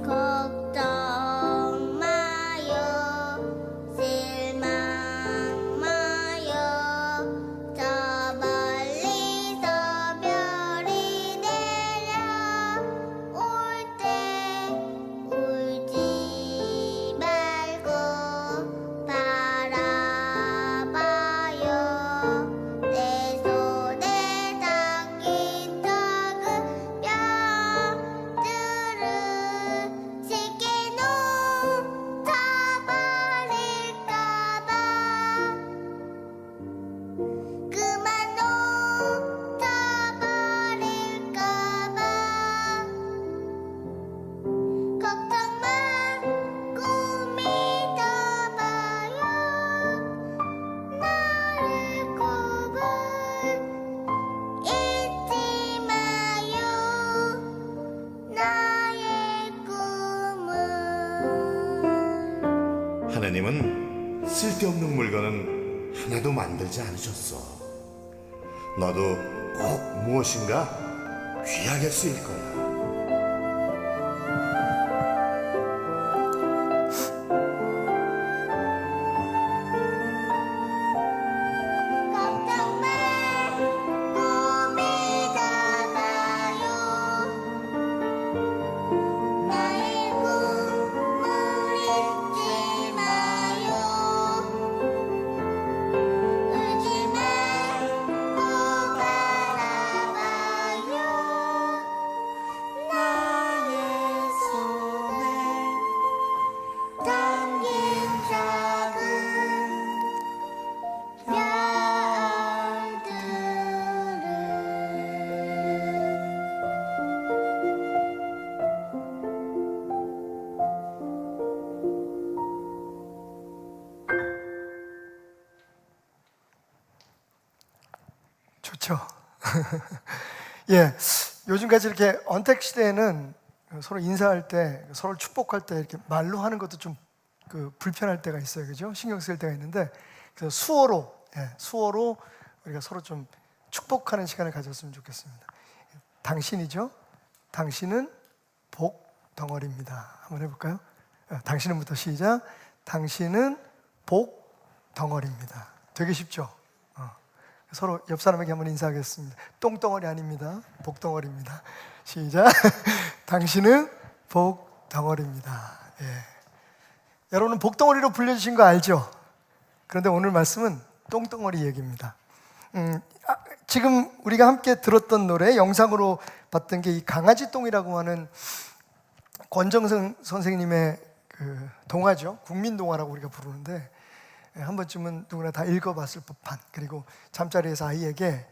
걱정 마요, 실망 마요. 저 멀리서 별이 내려올 때 울지 말고 바라봐요. 내 손에 담긴 작은 별들을 쉽게 놓쳐버릴까봐, 그만 놓쳐버릴까봐. 걱정 말고 믿어봐요. 나의 꿈을 잊지 마요. 나의 꿈을. 하나님은 쓸데없는 물건은 하나도 만들지 않으셨어. 너도 꼭 무엇인가 귀하게 쓰일 거야. 걱정 말고 믿어봐요. 나의 꿈을 잊지 마요. 울지 말고 바라봐요. 나의 손에 담긴 작은 좋죠. 예, 요즘까지 이렇게 언택 시대에는 서로 인사할 때, 서로 축복할 때 이렇게 말로 하는 것도 좀 불편할 때가 있어요, 그죠? 신경 쓸 때가 있는데, 그래서 수어로 우리가 서로 좀 축복하는 시간을 가졌으면 좋겠습니다. 당신이죠? 당신은 복 덩어리입니다. 한번 해볼까요? 당신은부터 시작. 당신은 복 덩어리입니다. 되게 쉽죠? 서로 옆 사람에게 한번 인사하겠습니다. 똥덩어리 아닙니다. 복덩어리입니다. 시작. 당신은 복덩어리입니다. 예. 여러분은 복덩어리로 불려주신 거 알죠? 그런데 오늘 말씀은 똥덩어리 얘기입니다. 지금 우리가 함께 들었던 노래, 영상으로 봤던 게 이 강아지 똥이라고 하는 권정승 선생님의 그 동화죠. 국민동화라고 우리가 부르는데, 한 번쯤은 누구나 다 읽어봤을 법한, 그리고 잠자리에서 아이에게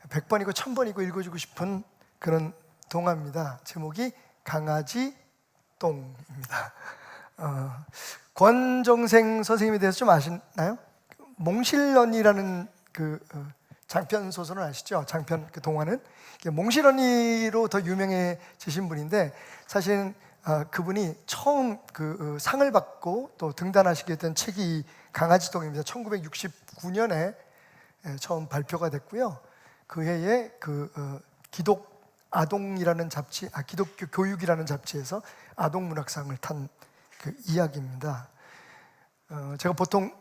100번이고 1000번이고 읽어주고 싶은 그런 동화입니다. 제목이 강아지 똥입니다. 권정생 선생님에 대해서 좀 아시나요? 몽실언니라는 장편 소설을 아시죠? 장편 그 동화는 몽실언니로 더 유명해지신 분인데, 사실은 그분이 처음 상을 받고 또 등단하시게 된 책이 강아지똥입니다. 1969년에 처음 발표가 됐고요. 그 해에 기독 아동이라는 잡지, 기독교 교육이라는 잡지에서 아동문학상을 탄 그 이야기입니다. 제가 보통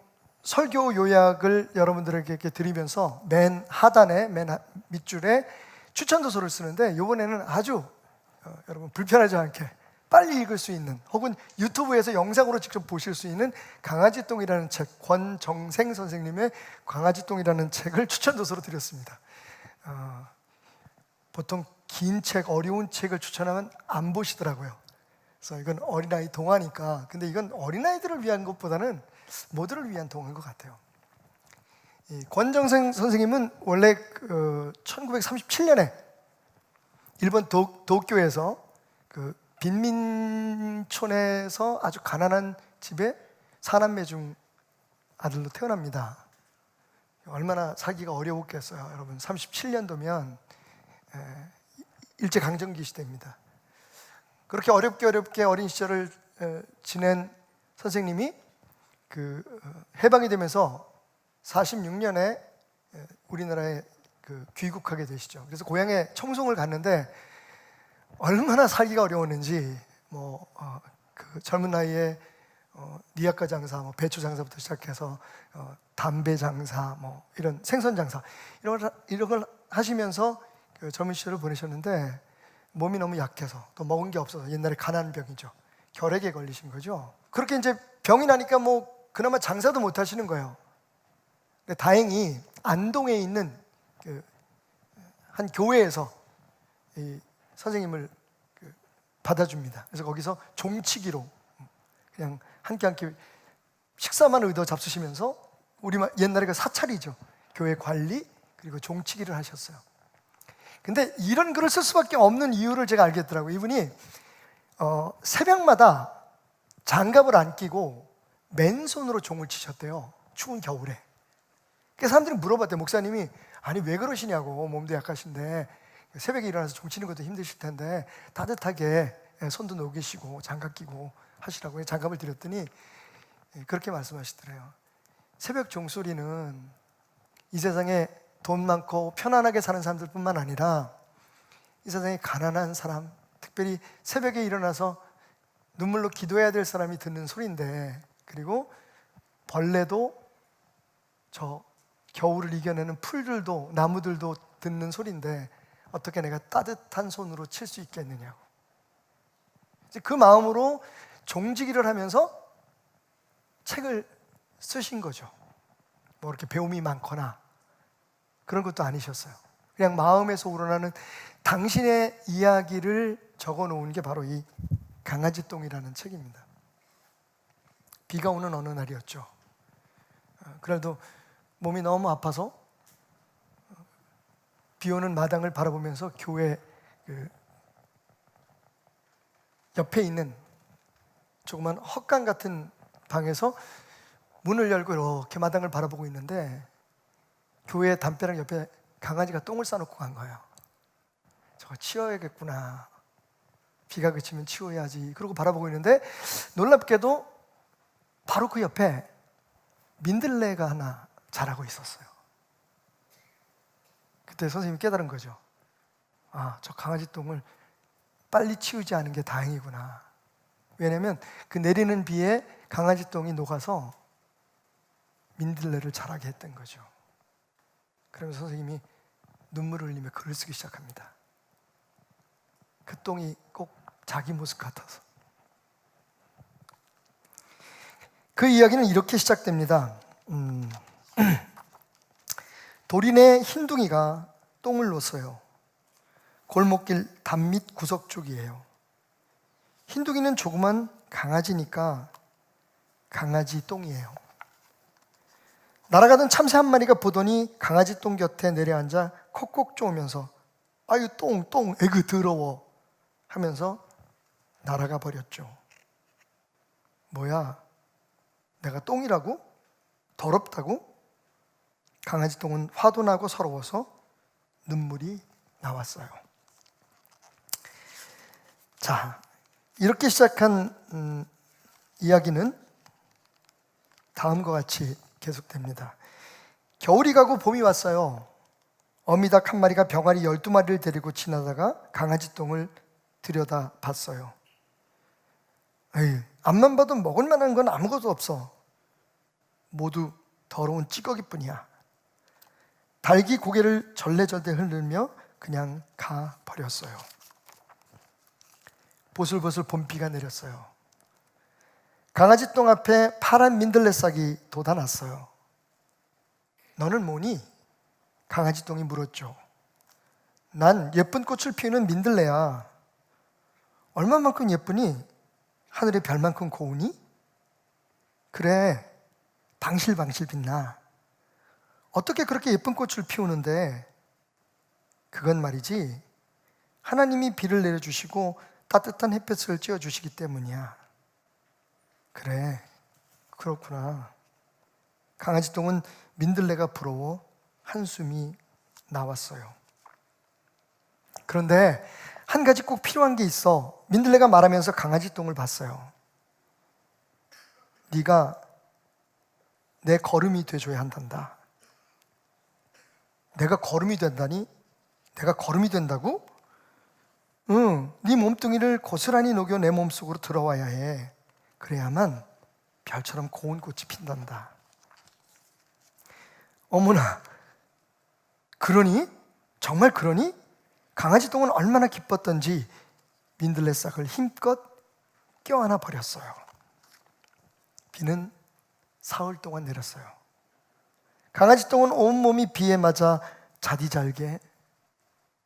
설교 요약을 여러분들에게 이렇게 드리면서 맨 하단에, 맨 밑줄에 추천도서를 쓰는데, 이번에는 아주 여러분 불편하지 않게 빨리 읽을 수 있는, 혹은 유튜브에서 영상으로 직접 보실 수 있는 강아지똥이라는 책, 권정생 선생님의 강아지똥이라는 책을 추천도서로 드렸습니다. 보통 긴 책, 어려운 책을 추천하면 안 보시더라고요. 그래서 이건 어린아이 동화니까. 근데 이건 어린아이들을 위한 것보다는 모두를 위한 동화인 것 같아요. 이 권정생 선생님은 원래 1937년에 일본 도쿄에서 빈민촌에서 아주 가난한 집에 사남매 중 아들로 태어납니다. 얼마나 살기가 어려웠겠어요, 여러분. 37년도면 일제강점기 시대입니다. 그렇게 어렵게 어린 시절을 지낸 선생님이 해방이 되면서 46년에 우리나라에 귀국하게 되시죠. 그래서 고향에 청송을 갔는데 얼마나 살기가 어려웠는지 그 젊은 나이에 니아까 장사, 배추 장사부터 시작해서 담배 장사, 이런 생선 장사 이런 걸 하시면서 그 젊은 시절을 보내셨는데 몸이 너무 약해서 또 먹은 게 없어서 옛날에 가난병이죠. 결핵에 걸리신 거죠. 그렇게 이제 병이 나니까 그나마 장사도 못 하시는 거예요. 근데 다행히 안동에 있는 한 교회에서 이 선생님을 받아줍니다. 그래서 거기서 종치기로 그냥 한 끼 한 끼 식사만 의도 잡수시면서 옛날에 그 사찰이죠. 교회 관리 그리고 종치기를 하셨어요. 근데 이런 글을 쓸 수밖에 없는 이유를 제가 알겠더라고요. 이분이 새벽마다 장갑을 안 끼고 맨손으로 종을 치셨대요. 추운 겨울에. 그래서 사람들이 물어봤대요. 목사님이 아니 왜 그러시냐고, 몸도 약하신데 새벽에 일어나서 종 치는 것도 힘드실 텐데 따뜻하게 손도 녹이시고 장갑 끼고 하시라고 장갑을 드렸더니 그렇게 말씀하시더래요. 새벽 종소리는 이 세상에 돈 많고 편안하게 사는 사람들뿐만 아니라 이 세상에 가난한 사람, 특별히 새벽에 일어나서 눈물로 기도해야 될 사람이 듣는 소리인데, 그리고 벌레도 저 겨울을 이겨내는 풀들도 나무들도 듣는 소리인데 어떻게 내가 따뜻한 손으로 칠 수 있겠느냐고. 그 마음으로 종지기를 하면서 책을 쓰신 거죠. 이렇게 배움이 많거나 그런 것도 아니셨어요. 그냥 마음에서 우러나는 당신의 이야기를 적어놓은 게 바로 이 강아지똥이라는 책입니다. 비가 오는 어느 날이었죠. 그래도 몸이 너무 아파서 비 오는 마당을 바라보면서 교회 옆에 있는 조그만 헛간 같은 방에서 문을 열고 이렇게 마당을 바라보고 있는데 교회 담벼락 옆에 강아지가 똥을 싸놓고 간 거예요. 저거 치워야겠구나. 비가 그치면 치워야지. 그러고 바라보고 있는데 놀랍게도 바로 그 옆에 민들레가 하나 자라고 있었어요. 그때 선생님이 깨달은 거죠. 아, 저 강아지 똥을 빨리 치우지 않은 게 다행이구나. 왜냐하면 그 내리는 비에 강아지 똥이 녹아서 민들레를 자라게 했던 거죠. 그러면서 선생님이 눈물을 흘리며 글을 쓰기 시작합니다. 그 똥이 꼭 자기 모습 같아서. 그 이야기는 이렇게 시작됩니다. 도린의 흰둥이가 똥을 놓았어요. 골목길 단밑 구석 쪽이에요. 흰둥이는 조그만 강아지니까 강아지 똥이에요. 날아가던 참새 한 마리가 보더니 강아지 똥 곁에 내려앉아 콕콕 쪼으면서 아유 똥 에그 더러워 하면서 날아가 버렸죠. 뭐야, 내가 똥이라고? 더럽다고? 강아지 똥은 화도 나고 서러워서 눈물이 나왔어요. 자, 이렇게 시작한 이야기는 다음과 같이 계속됩니다. 겨울이 가고 봄이 왔어요. 어미닭 한 마리가 병아리 12마리를 데리고 지나다가 강아지 똥을 들여다 봤어요. 에이, 앞만 봐도 먹을 만한 건 아무것도 없어. 모두 더러운 찌꺼기뿐이야. 닭이 고개를 절레절레 흐르며 그냥 가버렸어요. 보슬보슬 봄비가 내렸어요. 강아지 똥 앞에 파란 민들레 싹이 돋아났어요. 너는 뭐니? 강아지 똥이 물었죠. 난 예쁜 꽃을 피우는 민들레야. 얼마만큼 예쁘니? 하늘의 별만큼 고우니? 그래, 방실방실 빛나. 어떻게 그렇게 예쁜 꽃을 피우는데? 그건 말이지, 하나님이 비를 내려주시고 따뜻한 햇볕을 쬐어주시기 때문이야. 그래, 그렇구나. 강아지 똥은 민들레가 부러워 한숨이 나왔어요. 그런데 한 가지 꼭 필요한 게 있어. 민들레가 말하면서 강아지 똥을 봤어요. 네가 내 걸음이 돼줘야 한단다. 내가 거름이 된다니? 내가 거름이 된다고? 응, 네 몸뚱이를 고스란히 녹여 내 몸속으로 들어와야 해. 그래야만 별처럼 고운 꽃이 핀단다. 어머나, 그러니? 정말 그러니? 강아지 똥은 얼마나 기뻤던지 민들레 싹을 힘껏 껴안아 버렸어요. 비는 사흘 동안 내렸어요. 강아지 똥은 온몸이 비에 맞아 자디잘게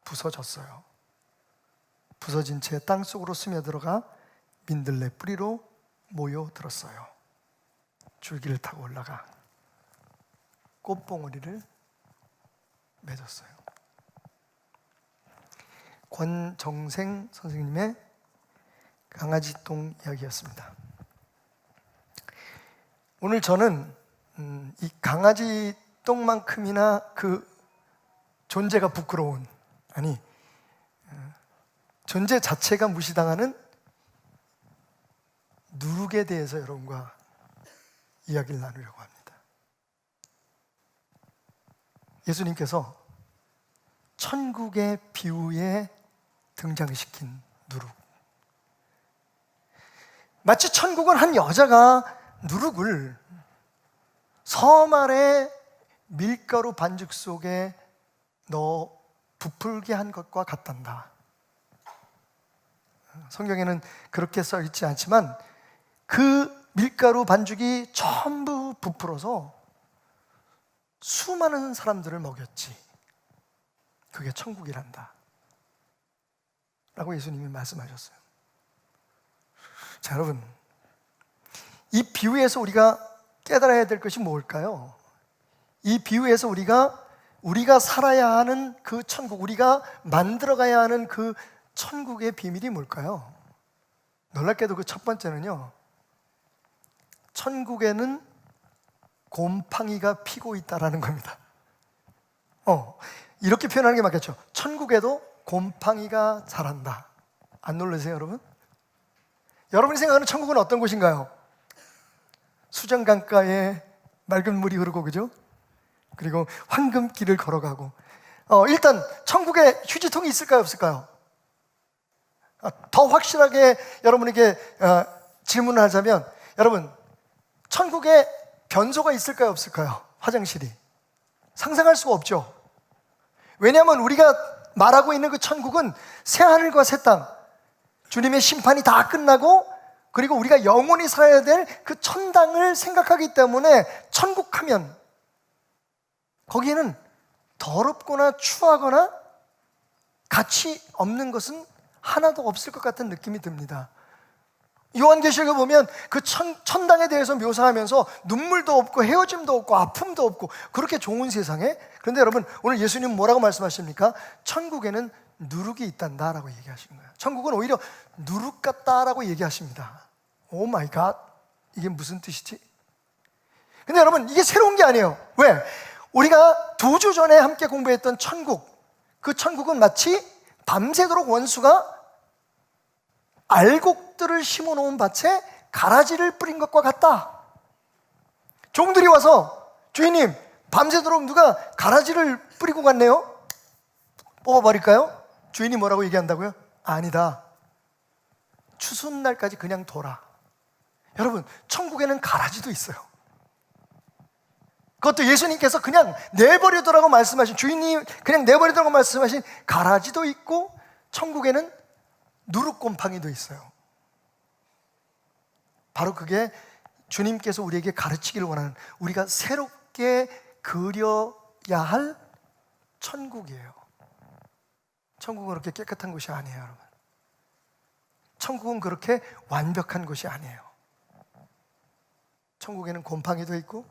부서졌어요. 부서진 채 땅속으로 스며들어가 민들레 뿌리로 모여들었어요. 줄기를 타고 올라가 꽃봉오리를 맺었어요. 권정생 선생님의 강아지 똥 이야기였습니다. 오늘 저는 이 강아지 똥만큼이나 그 존재가 부끄러운, 아니 존재 자체가 무시당하는 누룩에 대해서 여러분과 이야기를 나누려고 합니다. 예수님께서 천국의 비유에 등장시킨 누룩. 마치 천국은 한 여자가 누룩을 섬 아래 밀가루 반죽 속에 넣어 부풀게 한 것과 같단다. 성경에는 그렇게 써 있지 않지만 그 밀가루 반죽이 전부 부풀어서 수많은 사람들을 먹였지. 그게 천국이란다 라고 예수님이 말씀하셨어요. 자, 여러분, 이 비유에서 우리가 깨달아야 될 것이 뭘까요? 이 비유에서 우리가 살아야 하는 그 천국, 우리가 만들어가야 하는 그 천국의 비밀이 뭘까요? 놀랍게도 그 첫 번째는요, 천국에는 곰팡이가 피고 있다라는 겁니다. 이렇게 표현하는 게 맞겠죠. 천국에도 곰팡이가 자란다. 안 놀라세요, 여러분? 여러분이 생각하는 천국은 어떤 곳인가요? 수정강가에 맑은 물이 흐르고, 그죠? 그리고 황금길을 걸어가고. 일단 천국에 휴지통이 있을까요, 없을까요? 더 확실하게 여러분에게 질문을 하자면, 여러분, 천국에 변소가 있을까요, 없을까요? 화장실이. 상상할 수가 없죠. 왜냐하면 우리가 말하고 있는 그 천국은 새하늘과 새 땅, 주님의 심판이 다 끝나고 그리고 우리가 영원히 살아야 될 그 천당을 생각하기 때문에 천국하면 거기에는 더럽거나 추하거나 가치 없는 것은 하나도 없을 것 같은 느낌이 듭니다. 요한계시록에 보면 그 천당에 대해서 묘사하면서 눈물도 없고 헤어짐도 없고 아픔도 없고 그렇게 좋은 세상에, 그런데 여러분 오늘 예수님은 뭐라고 말씀하십니까? 천국에는 누룩이 있단다라고 얘기하시는 거예요. 천국은 오히려 누룩 같다라고 얘기하십니다. 오 마이 갓, 이게 무슨 뜻이지? 근데 여러분 이게 새로운 게 아니에요. 왜? 우리가 2주 전에 함께 공부했던 천국, 그 천국은 마치 밤새도록 원수가 알곡들을 심어놓은 밭에 가라지를 뿌린 것과 같다. 종들이 와서 주인님, 밤새도록 누가 가라지를 뿌리고 갔네요? 뽑아버릴까요? 주인이 뭐라고 얘기한다고요? 아니다. 추수날까지 그냥 둬라. 여러분, 천국에는 가라지도 있어요. 그것도 예수님께서 그냥 내버려두라고 말씀하신, 주인님 그냥 내버려두라고 말씀하신 가라지도 있고, 천국에는 누룩곰팡이도 있어요. 바로 그게 주님께서 우리에게 가르치기를 원하는, 우리가 새롭게 그려야 할 천국이에요. 천국은 그렇게 깨끗한 곳이 아니에요, 여러분. 천국은 그렇게 완벽한 곳이 아니에요. 천국에는 곰팡이도 있고,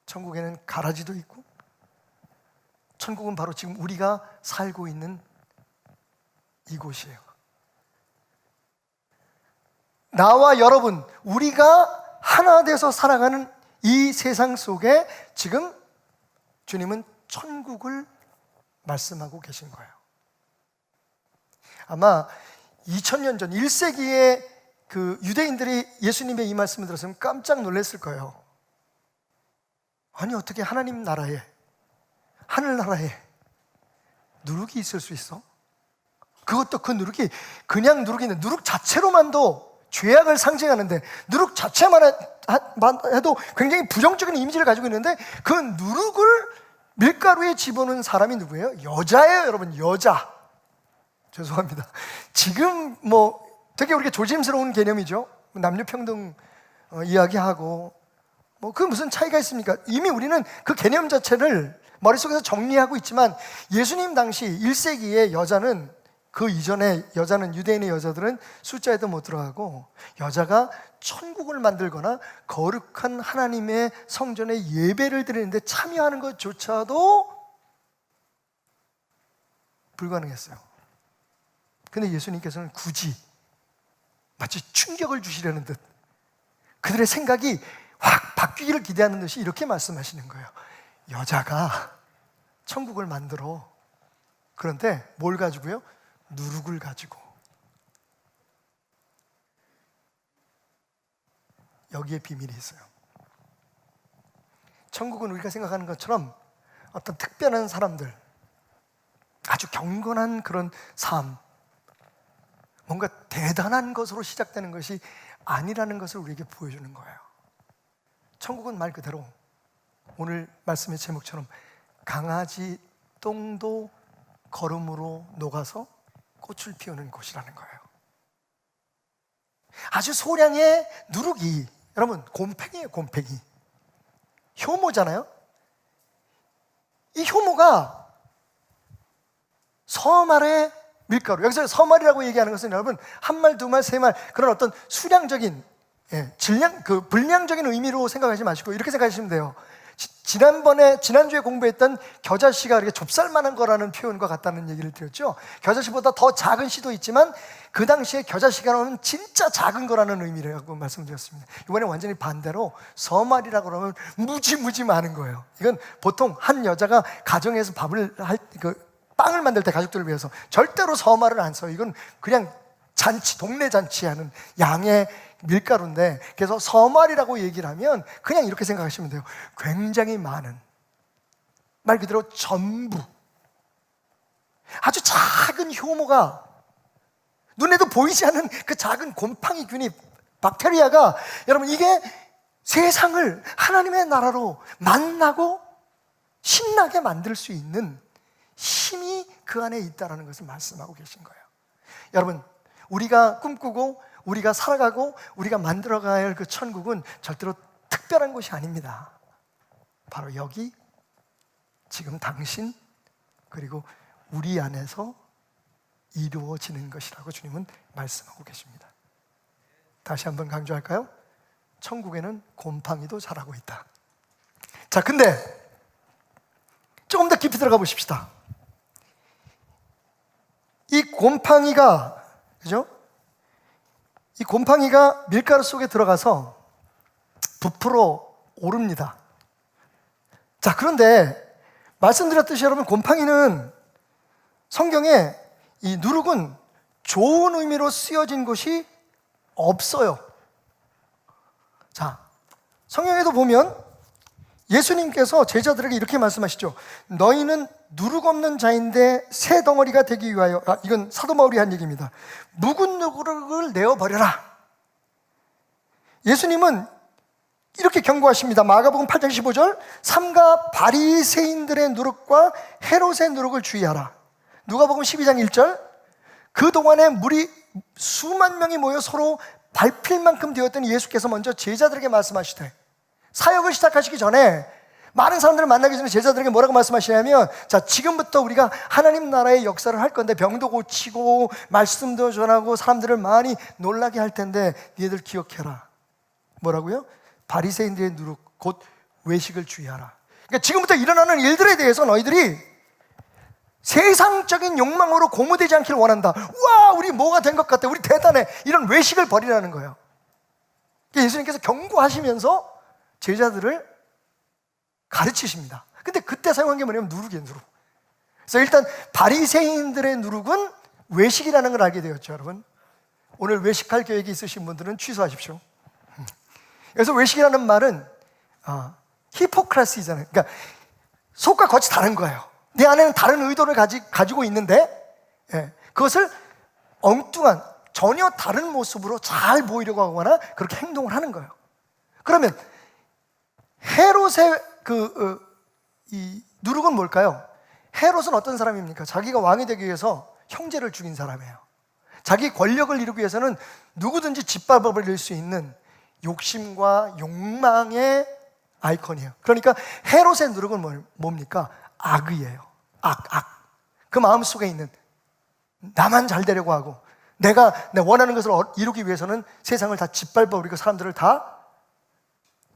천국에는 가라지도 있고, 천국은 바로 지금 우리가 살고 있는 이곳이에요. 나와 여러분, 우리가 하나 돼서 살아가는 이 세상 속에 지금 주님은 천국을 말씀하고 계신 거예요. 아마 2000년 전 1세기에 그 유대인들이 예수님의 이 말씀을 들었으면 깜짝 놀랐을 거예요. 아니 어떻게 하나님 나라에, 하늘나라에 누룩이 있을 수 있어? 그것도 그 누룩이 그냥 누룩인데 누룩 자체로만도 죄악을 상징하는데 누룩 자체만 해도 굉장히 부정적인 이미지를 가지고 있는데 그 누룩을 밀가루에 집어넣은 사람이 누구예요? 여자예요, 여러분. 여자. 죄송합니다. 지금 뭐 되게 우리가 조심스러운 개념이죠. 남녀평등 이야기하고 뭐 그 무슨 차이가 있습니까? 이미 우리는 그 개념 자체를 머릿속에서 정리하고 있지만 예수님 당시 1세기의 여자는 그 이전에 여자는 유대인의 여자들은 숫자에도 못 들어가고 여자가 천국을 만들거나 거룩한 하나님의 성전에 예배를 드리는데 참여하는 것조차도 불가능했어요. 근데 예수님께서는 굳이 마치 충격을 주시려는 듯 그들의 생각이 확 바뀌기를 기대하는 듯이 이렇게 말씀하시는 거예요. 여자가 천국을 만들어. 그런데 뭘 가지고요? 누룩을 가지고. 여기에 비밀이 있어요. 천국은 우리가 생각하는 것처럼 어떤 특별한 사람들, 아주 경건한 그런 삶, 뭔가 대단한 것으로 시작되는 것이 아니라는 것을 우리에게 보여주는 거예요. 천국은 말 그대로 오늘 말씀의 제목처럼 강아지 똥도 거름으로 녹아서 꽃을 피우는 곳이라는 거예요. 아주 소량의 누룩이, 여러분, 곰팽이에요, 곰팽이. 효모잖아요. 이 효모가 서말의 밀가루, 여기서 서말이라고 얘기하는 것은 여러분 한 말, 두 말, 세 말 그런 어떤 수량적인 질량, 그 분량적인 의미로 생각하지 마시고 이렇게 생각하시면 돼요. 지난주에 공부했던 겨자씨가 이렇게 좁쌀만한 거라는 표현과 같다는 얘기를 드렸죠. 겨자씨보다 더 작은 씨도 있지만 그 당시에 겨자씨가 진짜 작은 거라는 의미라고 말씀드렸습니다. 이번에 완전히 반대로 서말이라고 그러면 무지 많은 거예요. 이건 보통 한 여자가 가정에서 빵을 만들 때 가족들을 위해서 절대로 서말을 안 써요. 이건 그냥 잔치, 동네 잔치하는 양의 밀가루인데, 그래서 서말이라고 얘기를 하면 그냥 이렇게 생각하시면 돼요. 굉장히 많은, 말 그대로 전부, 아주 작은 효모가, 눈에도 보이지 않는 그 작은 곰팡이균이, 박테리아가, 여러분 이게 세상을 하나님의 나라로 만나고 신나게 만들 수 있는 힘이 그 안에 있다는 것을 말씀하고 계신 거예요. 여러분, 우리가 꿈꾸고 우리가 살아가고 우리가 만들어가야 할 그 천국은 절대로 특별한 곳이 아닙니다. 바로 여기, 지금 당신, 그리고 우리 안에서 이루어지는 것이라고 주님은 말씀하고 계십니다. 다시 한번 강조할까요? 천국에는 곰팡이도 자라고 있다. 자, 근데 조금 더 깊이 들어가 보십시다. 이 곰팡이가, 그죠? 이 곰팡이가 밀가루 속에 들어가서 부풀어 오릅니다. 자, 그런데 말씀드렸듯이 여러분, 곰팡이는 성경에 이 누룩은 좋은 의미로 쓰여진 곳이 없어요. 자, 성경에도 보면 예수님께서 제자들에게 이렇게 말씀하시죠. 너희는 누룩 없는 자인데 새 덩어리가 되기 위하여, 이건 사도 바울이 한 얘기입니다. 묵은 누룩을 내어버려라. 예수님은 이렇게 경고하십니다. 마가복음 8장 15절, 삼가 바리새인들의 누룩과 헤롯의 누룩을 주의하라. 누가복음 12장 1절, 그동안에 물이 수만 명이 모여 서로 밟힐 만큼 되었더니 예수께서 먼저 제자들에게 말씀하시되, 사역을 시작하시기 전에 많은 사람들을 만나기 전에 제자들에게 뭐라고 말씀하시냐면, 자, 지금부터 우리가 하나님 나라의 역사를 할 건데 병도 고치고 말씀도 전하고 사람들을 많이 놀라게 할 텐데 니들 기억해라. 뭐라고요? 바리새인들의 누룩, 곧 외식을 주의하라. 그러니까 지금부터 일어나는 일들에 대해서 너희들이 세상적인 욕망으로 고무되지 않기를 원한다. 우와, 우리 뭐가 된 것 같아, 우리 대단해, 이런 외식을 버리라는 거예요. 그러니까 예수님께서 경고하시면서 제자들을 가르치십니다. 근데 그때 사용한 게 뭐냐면 누룩이에요, 누룩. 그래서 일단 바리새인들의 누룩은 외식이라는 걸 알게 되었죠, 여러분. 오늘 외식할 계획이 있으신 분들은 취소하십시오. 그래서 외식이라는 말은 히포크라시잖아요. 그러니까 속과 겉이 다른 거예요. 내 안에는 다른 의도를 가지고 있는데 그것을 엉뚱한 전혀 다른 모습으로 잘 보이려고 하거나 그렇게 행동을 하는 거예요. 그러면 헤롯의 이 누룩은 뭘까요? 헤롯은 어떤 사람입니까? 자기가 왕이 되기 위해서 형제를 죽인 사람이에요. 자기 권력을 이루기 위해서는 누구든지 짓밟아버릴 수 있는 욕심과 욕망의 아이콘이에요. 그러니까 헤롯의 누룩은 뭡니까? 악의예요. 악. 그 마음속에 있는 나만 잘 되려고 하고 내가 원하는 것을 이루기 위해서는 세상을 다 짓밟아버리고 사람들을 다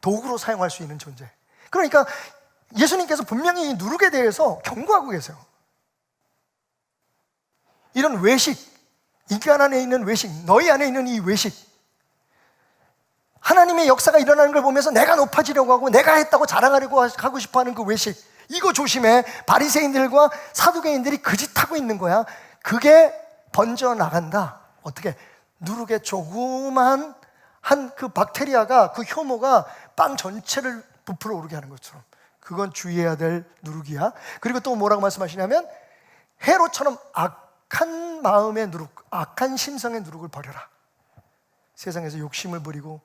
도구로 사용할 수 있는 존재. 그러니까 예수님께서 분명히 이 누룩에 대해서 경고하고 계세요. 이런 외식, 인간 안에 있는 외식, 너희 안에 있는 이 외식, 하나님의 역사가 일어나는 걸 보면서 내가 높아지려고 하고 내가 했다고 자랑하려고 하고 싶어하는 그 외식, 이거 조심해. 바리새인들과 사두개인들이 그 짓 하고 있는 거야. 그게 번져나간다. 어떻게? 누룩의 조그만 한 그 박테리아가, 그 효모가 빵 전체를 부풀어 오르게 하는 것처럼 그건 주의해야 될 누룩이야. 그리고 또 뭐라고 말씀하시냐면 헤롯처럼 악한 마음의 누룩, 악한 심성의 누룩을 버려라. 세상에서 욕심을 부리고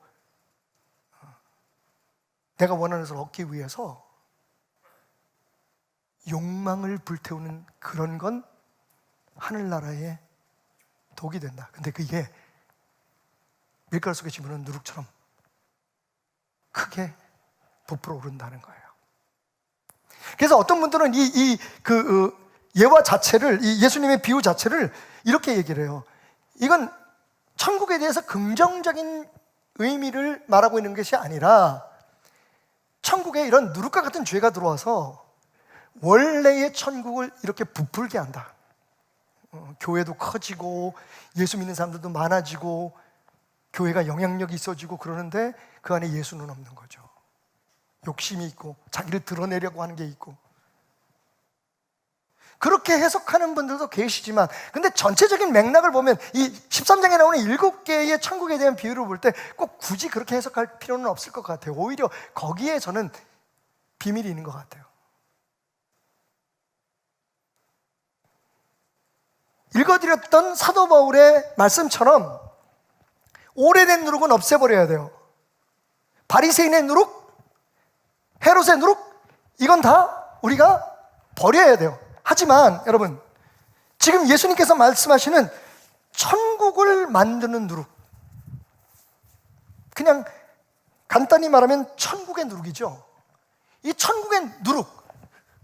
내가 원하는 것을 얻기 위해서 욕망을 불태우는 그런 건 하늘나라의 독이 된다. 근데 그게 밀가루 속에 집어넣은 누룩처럼 크게 부풀어 오른다는 거예요. 그래서 어떤 분들은 예화 자체를, 이 예수님의 비유 자체를 이렇게 얘기를 해요. 이건 천국에 대해서 긍정적인 의미를 말하고 있는 것이 아니라 천국에 이런 누룩과 같은 죄가 들어와서 원래의 천국을 이렇게 부풀게 한다. 교회도 커지고 예수 믿는 사람들도 많아지고 교회가 영향력이 있어지고 그러는데 그 안에 예수는 없는 거죠. 욕심이 있고 자기를 드러내려고 하는 게 있고 그렇게 해석하는 분들도 계시지만, 근데 전체적인 맥락을 보면 이 13장에 나오는 7개의 천국에 대한 비유를 볼 때 꼭 굳이 그렇게 해석할 필요는 없을 것 같아요. 오히려 거기에 저는 비밀이 있는 것 같아요. 읽어드렸던 사도 바울의 말씀처럼 오래된 누룩은 없애버려야 돼요. 바리새인의 누룩, 헤롯의 누룩, 이건 다 우리가 버려야 돼요. 하지만 여러분, 지금 예수님께서 말씀하시는 천국을 만드는 누룩, 그냥 간단히 말하면 천국의 누룩이죠. 이 천국의 누룩,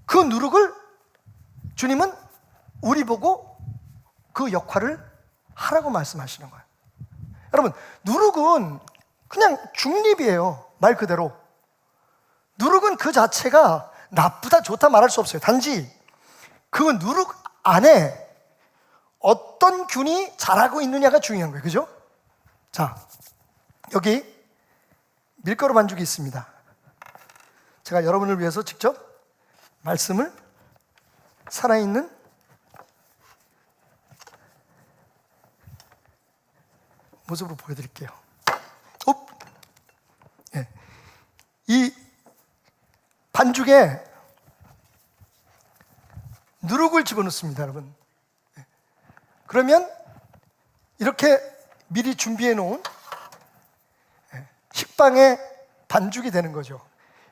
그 누룩을 주님은 우리 보고 그 역할을 하라고 말씀하시는 거예요. 여러분, 누룩은 그냥 중립이에요. 말 그대로 누룩은 그 자체가 나쁘다 좋다 말할 수 없어요. 단지 그 누룩 안에 어떤 균이 자라고 있느냐가 중요한 거예요. 그죠? 자, 여기 밀가루 반죽이 있습니다. 제가 여러분을 위해서 직접 말씀을 살아있는 모습으로 보여드릴게요. 네. 이 반죽에 누룩을 집어넣습니다, 여러분. 네. 그러면 이렇게 미리 준비해 놓은 식빵의 반죽이 되는 거죠.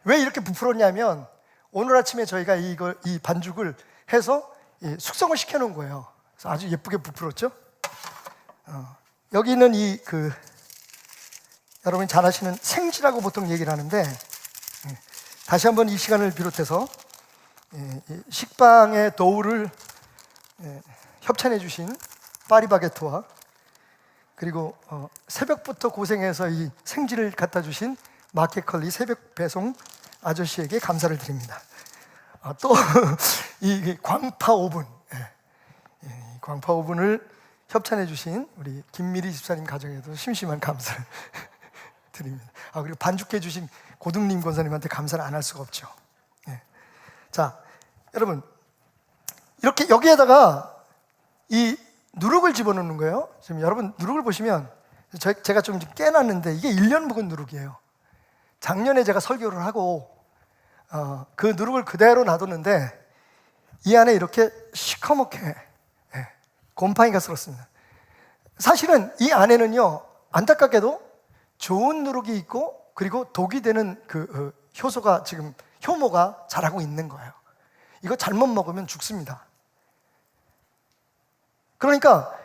왜 이렇게 부풀었냐면 오늘 아침에 저희가 이 반죽을 해서 숙성을 시켜 놓은 거예요. 그래서 아주 예쁘게 부풀었죠. 여기는 여러분이 잘 아시는 생지라고 보통 얘기를 하는데, 다시 한번 이 시간을 비롯해서 식빵의 도우를 협찬해 주신 파리바게트와 그리고 새벽부터 고생해서 이 생지를 갖다 주신 마켓컬리 새벽 배송 아저씨에게 감사를 드립니다. 또 이 광파 오븐, 광파 오븐을 협찬해 주신 우리 김미리 집사님 가정에도 심심한 감사를 드립니다. 그리고 반죽해 주신 고등림 권사님한테 감사를 안 할 수가 없죠. 자, 여러분, 이렇게 여기에다가 이 누룩을 집어넣는 거예요. 지금 여러분 누룩을 보시면 제가 좀 깨놨는데 이게 1년 묵은 누룩이에요. 작년에 제가 설교를 하고 그 누룩을 그대로 놔뒀는데 이 안에 이렇게 시커멓게 곰팡이가 슬었습니다. 사실은 이 안에는요, 안타깝게도 좋은 누룩이 있고 그리고 독이 되는 그 효소가 지금 효모가 자라고 있는 거예요. 이거 잘못 먹으면 죽습니다. 그러니까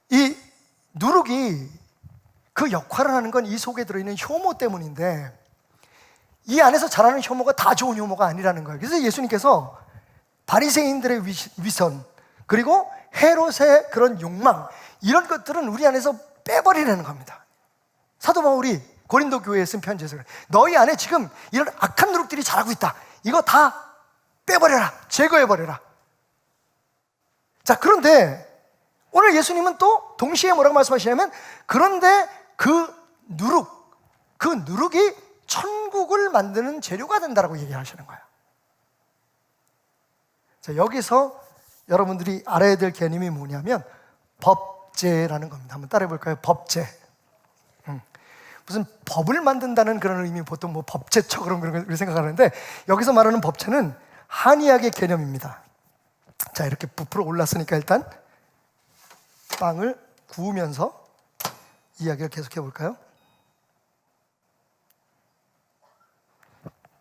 이 누룩이 그 역할을 하는 건 이 속에 들어있는 효모 때문인데 이 안에서 자라는 효모가 다 좋은 효모가 아니라는 거예요. 그래서 예수님께서 바리새인들의 위선 그리고 헤롯의 그런 욕망 이런 것들은 우리 안에서 빼버리라는 겁니다. 사도 바울이 고린도 교회에 쓴 편지에서 그래요. 너희 안에 지금 이런 악한 누룩들이 자라고 있다. 이거 다 빼버려라. 제거해버려라. 자, 그런데 오늘 예수님은 또 동시에 뭐라고 말씀하시냐면 그런데 그 누룩이 천국을 만드는 재료가 된다라고 얘기하시는 거예요. 자, 여기서 여러분들이 알아야 될 개념이 뭐냐면 법제라는 겁니다. 한번 따라해 볼까요? 법제. 무슨 법을 만든다는 그런 의미, 보통 뭐 법제처 그런 걸 생각하는데 여기서 말하는 법제는 한의학의 개념입니다. 자, 이렇게 부풀어 올랐으니까 일단 빵을 구우면서 이야기를 계속해 볼까요?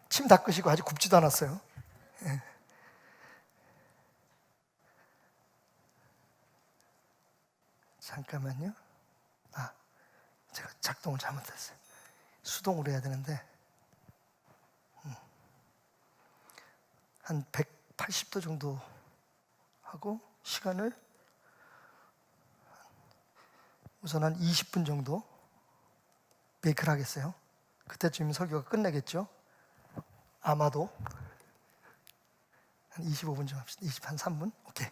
침 닦으시고 아직 굽지도 않았어요. 예. 잠깐만요. 제가 작동을 잘못했어요. 수동으로 해야 되는데 한 180도 정도 하고 시간을 우선 한 20분 정도 베이크를 하겠어요. 그때쯤이면 설교가 끝나겠죠. 아마도 한 25분 좀 합시다. 20한 3분. 오케이.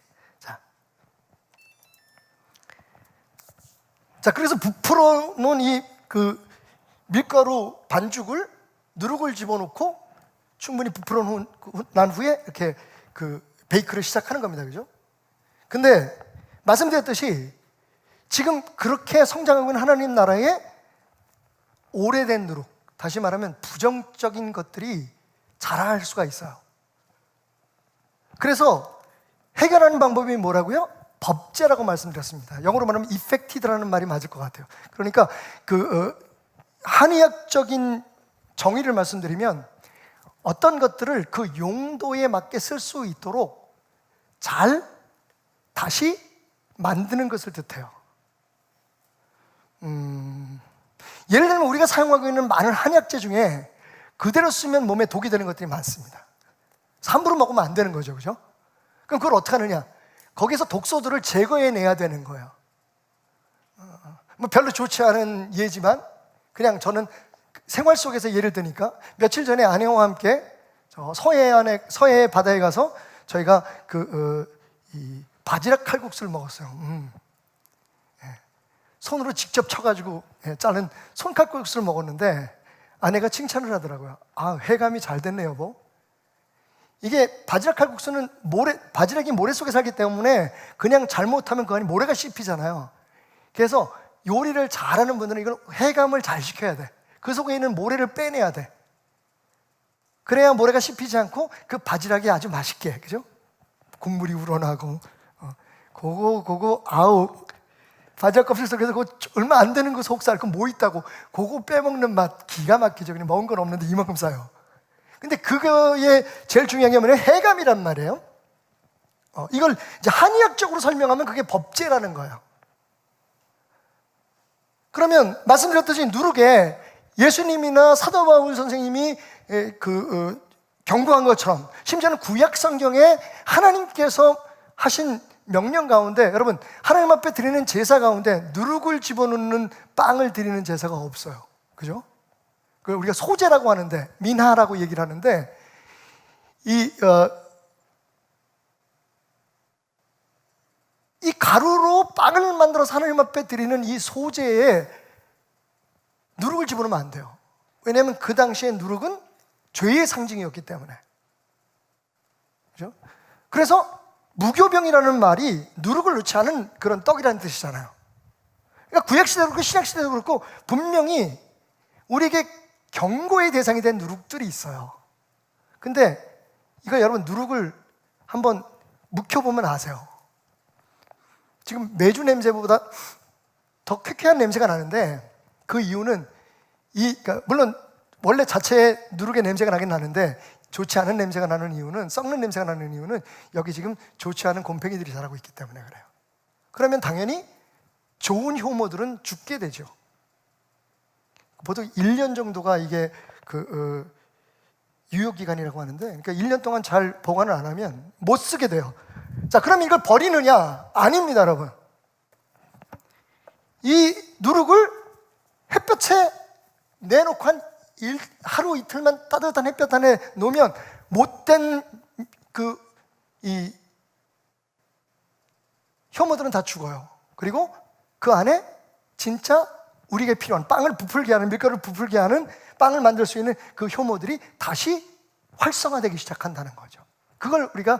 자, 그래서 부풀어 놓은 이 그 밀가루 반죽을 누룩을 집어넣고 충분히 부풀어 난 후에 이렇게 그 베이크를 시작하는 겁니다. 그죠? 근데 말씀드렸듯이 지금 그렇게 성장하고 있는 하나님 나라에 오래된 누룩, 다시 말하면 부정적인 것들이 자랄 수가 있어요. 그래서 해결하는 방법이 뭐라고요? 법제라고 말씀드렸습니다. 영어로 말하면 effected라는 말이 맞을 것 같아요. 그러니까 한의학적인 정의를 말씀드리면 어떤 것들을 그 용도에 맞게 쓸 수 있도록 잘 다시 만드는 것을 뜻해요. 예를 들면 우리가 사용하고 있는 많은 한약재 중에 그대로 쓰면 몸에 독이 되는 것들이 많습니다. 함부로 먹으면 안 되는 거죠, 그죠? 그럼 그걸 어떻게 하느냐? 거기서 독소들을 제거해내야 되는 거예요. 뭐 별로 좋지 않은 예지만 그냥 저는 생활 속에서 예를 드니까 며칠 전에 아내와 함께 서해 바다에 가서 저희가 이 바지락 칼국수를 먹었어요. 손으로 직접 쳐가지고 자른 손칼국수를 먹었는데 아내가 칭찬을 하더라고요. 회감이 잘 됐네 여보. 이게 바지락 칼국수는 바지락이 모래 속에 살기 때문에 그냥 잘못하면 그 안에 모래가 씹히잖아요. 그래서 요리를 잘하는 분들은 이걸 해감을 잘 시켜야 돼. 그 속에 있는 모래를 빼내야 돼. 그래야 모래가 씹히지 않고 그 바지락이 아주 맛있게, 그죠? 국물이 우러나고 바지락 껍질 속에서 얼마 안 되는 그 속살, 그 뭐 있다고 그거 빼먹는 맛 기가 막히죠. 그냥 먹은 건 없는데 이만큼 싸요. 근데 그거에 제일 중요한 게 뭐냐면 해감이란 말이에요. 이걸 이제 한의학적으로 설명하면 그게 법제라는 거예요. 그러면 말씀드렸듯이 누룩에 예수님이나 사도 바울 선생님이 경고한 것처럼 심지어는 구약 성경에 하나님께서 하신 명령 가운데 여러분 하나님 앞에 드리는 제사 가운데 누룩을 집어넣는 빵을 드리는 제사가 없어요. 그죠? 그걸 우리가 소제라고 하는데 민하라고 얘기를 하는데 이 가루로 빵을 만들어서 하나님 앞에 드리는 이 소제에 누룩을 집어넣으면 안 돼요. 왜냐하면 그 당시에 누룩은 죄의 상징이었기 때문에. 그죠? 그래서 무교병이라는 말이 누룩을 넣지 않은 그런 떡이라는 뜻이잖아요. 그러니까 구약시대도 그렇고 신약시대도 그렇고 분명히 우리에게 경고의 대상이 된 누룩들이 있어요. 근데 이거 여러분 누룩을 한번 묵혀보면 아세요. 지금 메주 냄새보다 더 쾌쾌한 냄새가 나는데 그 이유는 그러니까 물론 원래 자체에 누룩의 냄새가 나긴 나는데 좋지 않은 냄새가 나는 이유는, 썩는 냄새가 나는 이유는 여기 지금 좋지 않은 곰팡이들이 자라고 있기 때문에 그래요. 그러면 당연히 좋은 효모들은 죽게 되죠. 보통 1년 정도가 이게 유효기간이라고 하는데, 그러니까 1년 동안 잘 보관을 안 하면 못 쓰게 돼요. 자, 그럼 이걸 버리느냐? 아닙니다, 여러분. 이 누룩을 햇볕에 내놓고 하루 이틀만 따뜻한 햇볕 안에 놓으면 못된 이 효모들은 다 죽어요. 그리고 그 안에 진짜 우리에게 필요한 빵을 부풀게 하는, 밀가루를 부풀게 하는, 빵을 만들 수 있는 그 효모들이 다시 활성화되기 시작한다는 거죠. 그걸 우리가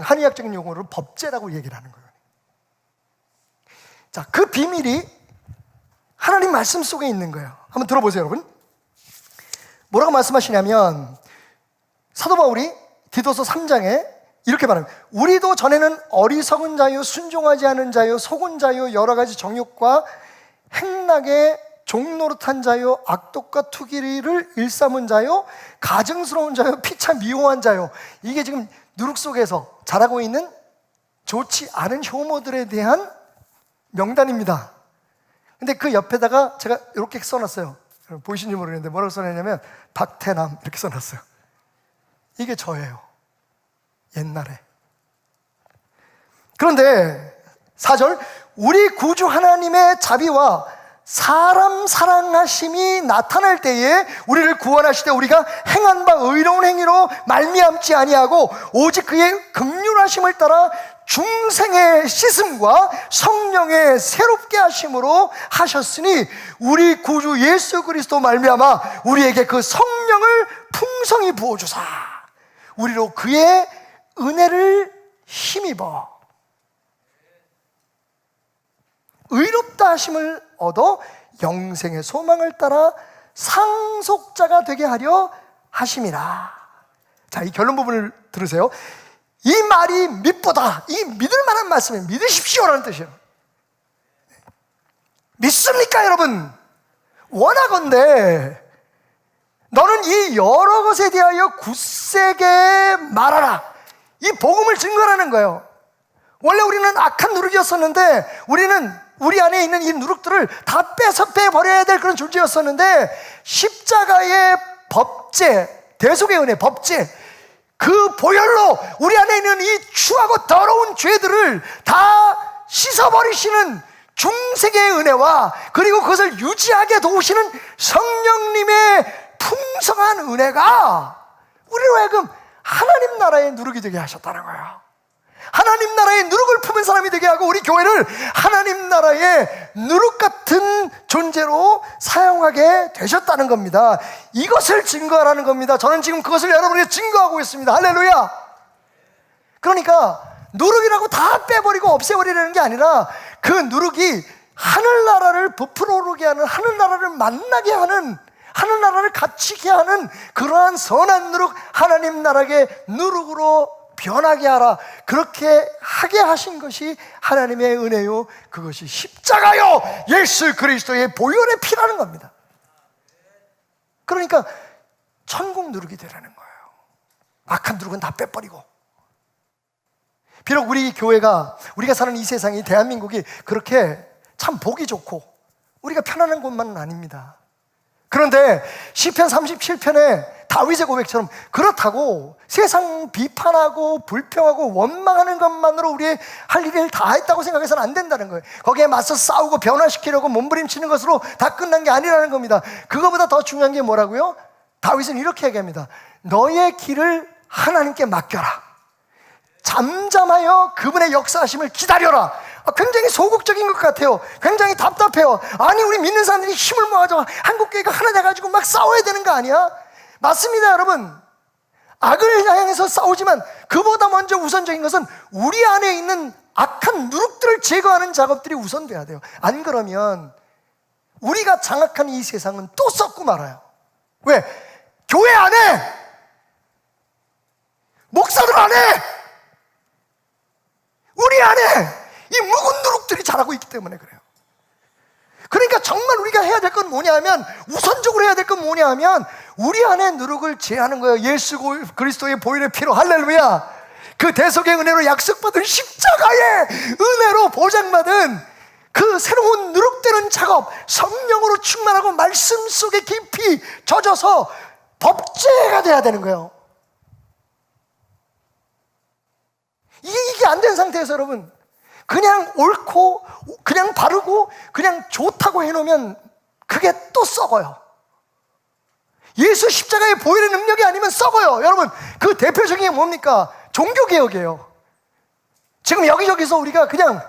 한의학적인 용어로 법제라고 얘기를 하는 거예요. 자, 그 비밀이 하나님 말씀 속에 있는 거예요. 한번 들어보세요, 여러분. 뭐라고 말씀하시냐면 사도 바울이 디도서 3장에 이렇게 말합니다. 우리도 전에는 어리석은 자요, 순종하지 않은 자요, 속은 자요, 여러 가지 정욕과 행락에 종노릇한 자요, 악독과 투기를 일삼은 자요, 가증스러운 자요, 피차 미워한 자요. 이게 지금 누룩 속에서 자라고 있는 좋지 않은 효모들에 대한 명단입니다. 근데 그 옆에다가 제가 이렇게 써놨어요. 보이시는지 모르겠는데 뭐라고 써놨냐면 박태남 이렇게 써놨어요. 이게 저예요, 옛날에. 그런데 4절, 우리 구주 하나님의 자비와 사람 사랑하심이 나타날 때에 우리를 구원하실 때 우리가 행한 바 의로운 행위로 말미암지 아니하고 오직 그의 긍휼하심을 따라 중생의 씻음과 성령의 새롭게 하심으로 하셨으니 우리 구주 예수 그리스도 말미암아 우리에게 그 성령을 풍성히 부어주사 우리로 그의 은혜를 힘입어 의롭다 하심을 얻어 영생의 소망을 따라 상속자가 되게 하려 하심이라. 자, 이 결론 부분을 들으세요. 이 말이 믿보다, 이 믿을 만한 말씀이에요. 믿으십시오라는 뜻이에요. 믿습니까, 여러분? 원하건대 너는 이 여러 것에 대하여 굳세게 말하라. 이 복음을 증거하는 거예요. 원래 우리는 악한 누룩이었었는데 우리는 우리 안에 있는 이 누룩들을 다 빼버려야 될 그런 존재였었는데 십자가의 법제, 대속의 은혜, 법제, 그 보혈로 우리 안에 있는 이 추하고 더러운 죄들을 다 씻어버리시는 중생의 은혜와 그리고 그것을 유지하게 도우시는 성령님의 풍성한 은혜가 우리로 하여금 하나님 나라의 누룩이 되게 하셨다는 거예요. 하나님 나라의 누룩을 품은 사람이 되게 하고 우리 교회를 하나님 나라의 누룩 같은 존재로 사용하게 되셨다는 겁니다. 이것을 증거하라는 겁니다. 저는 지금 그것을 여러분에게 증거하고 있습니다. 할렐루야. 그러니까 누룩이라고 다 빼버리고 없애버리라는 게 아니라 그 누룩이 하늘나라를 부풀어 오르게 하는, 하늘나라를 만나게 하는, 하늘나라를 갇히게 하는 그러한 선한 누룩, 하나님 나라의 누룩으로 변하게 하라. 그렇게 하게 하신 것이 하나님의 은혜요, 그것이 십자가요 예수 그리스도의 보혈의 피라는 겁니다. 그러니까 천국 누룩이 되라는 거예요. 악한 누룩은 다 빼버리고. 비록 우리 교회가, 우리가 사는 이 세상이, 대한민국이 그렇게 참 보기 좋고 우리가 편안한 곳만은 아닙니다. 그런데 시편 37편에 다윗의 고백처럼 그렇다고 세상 비판하고 불평하고 원망하는 것만으로 우리의 할 일을 다 했다고 생각해서는 안 된다는 거예요. 거기에 맞서 싸우고 변화시키려고 몸부림치는 것으로 다 끝난 게 아니라는 겁니다. 그거보다 더 중요한 게 뭐라고요? 다윗은 이렇게 얘기합니다. 너의 길을 하나님께 맡겨라. 잠잠하여 그분의 역사하심을 기다려라. 굉장히 소극적인 것 같아요. 굉장히 답답해요. 아니, 우리 믿는 사람들이 힘을 모아서 한국교회가 하나 돼가지고 막 싸워야 되는 거 아니야? 맞습니다, 여러분. 악을 향해서 싸우지만 그보다 먼저 우선적인 것은 우리 안에 있는 악한 누룩들을 제거하는 작업들이 우선돼야 돼요. 안 그러면 우리가 장악한 이 세상은 또 썩고 말아요. 왜? 교회 안에 이 묵은 누룩들이 자라고 있기 때문에 그래요. 그러니까 정말 우리가 해야 될 건 뭐냐 하면, 우선적으로 해야 될 건 뭐냐 하면 우리 안에 누룩을 제하는 거예요. 예수 그리스도의 보혈의 피로, 할렐루야, 그 대속의 은혜로 약속받은 십자가의 은혜로 보장받은 그 새로운 누룩되는 작업, 성령으로 충만하고 말씀 속에 깊이 젖어서 법제가 돼야 되는 거예요. 이게 안 된 상태에서 여러분, 그냥 옳고 그냥 바르고 그냥 좋다고 해놓으면 그게 또 썩어요. 예수 십자가의 보혈의 능력이 아니면 썩어요. 여러분, 그 대표적인 게 뭡니까? 종교개혁이에요. 지금 여기저기서 우리가 그냥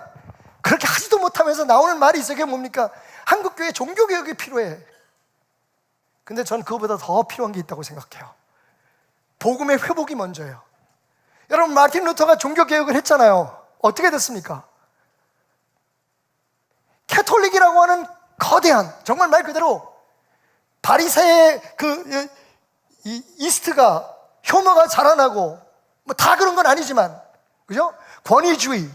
그렇게 하지도 못하면서 나오는 말이 있어요. 그게 뭡니까? 한국교회 종교개혁이 필요해. 근데 전 그거보다 더 필요한 게 있다고 생각해요. 복음의 회복이 먼저예요. 여러분, 마틴 루터가 종교개혁을 했잖아요. 어떻게 됐습니까? 캐톨릭이라고 하는 거대한, 정말 말 그대로 바리새의 이스트가, 혐오가 자라나고, 뭐 다 그런 건 아니지만, 그죠? 권위주의,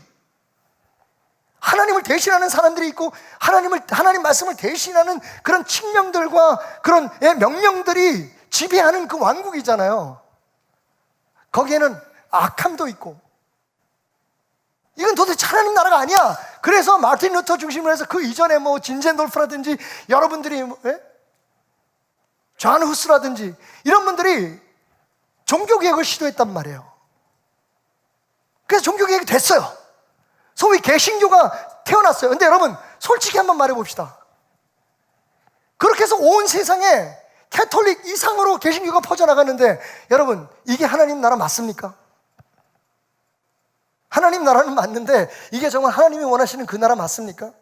하나님을 대신하는 사람들이 있고, 하나님 말씀을 대신하는 그런 칙령들과 그런 명령들이 지배하는 그 왕국이잖아요. 거기에는 악함도 있고, 이건 도대체 하나님 나라가 아니야. 그래서 마틴 루터 중심으로 해서 그 이전에 뭐 진젠돌프라든지 여러분들이 존 후스라든지 이런 분들이 종교개혁을 시도했단 말이에요. 그래서 종교개혁이 됐어요. 소위 개신교가 태어났어요. 근데 여러분, 솔직히 한번 말해봅시다. 그렇게 해서 온 세상에 캐톨릭 이상으로 개신교가 퍼져나갔는데, 여러분, 이게 하나님 나라 맞습니까? 하나님 나라는 맞는데 이게 정말 하나님이 원하시는 그 나라 맞습니까?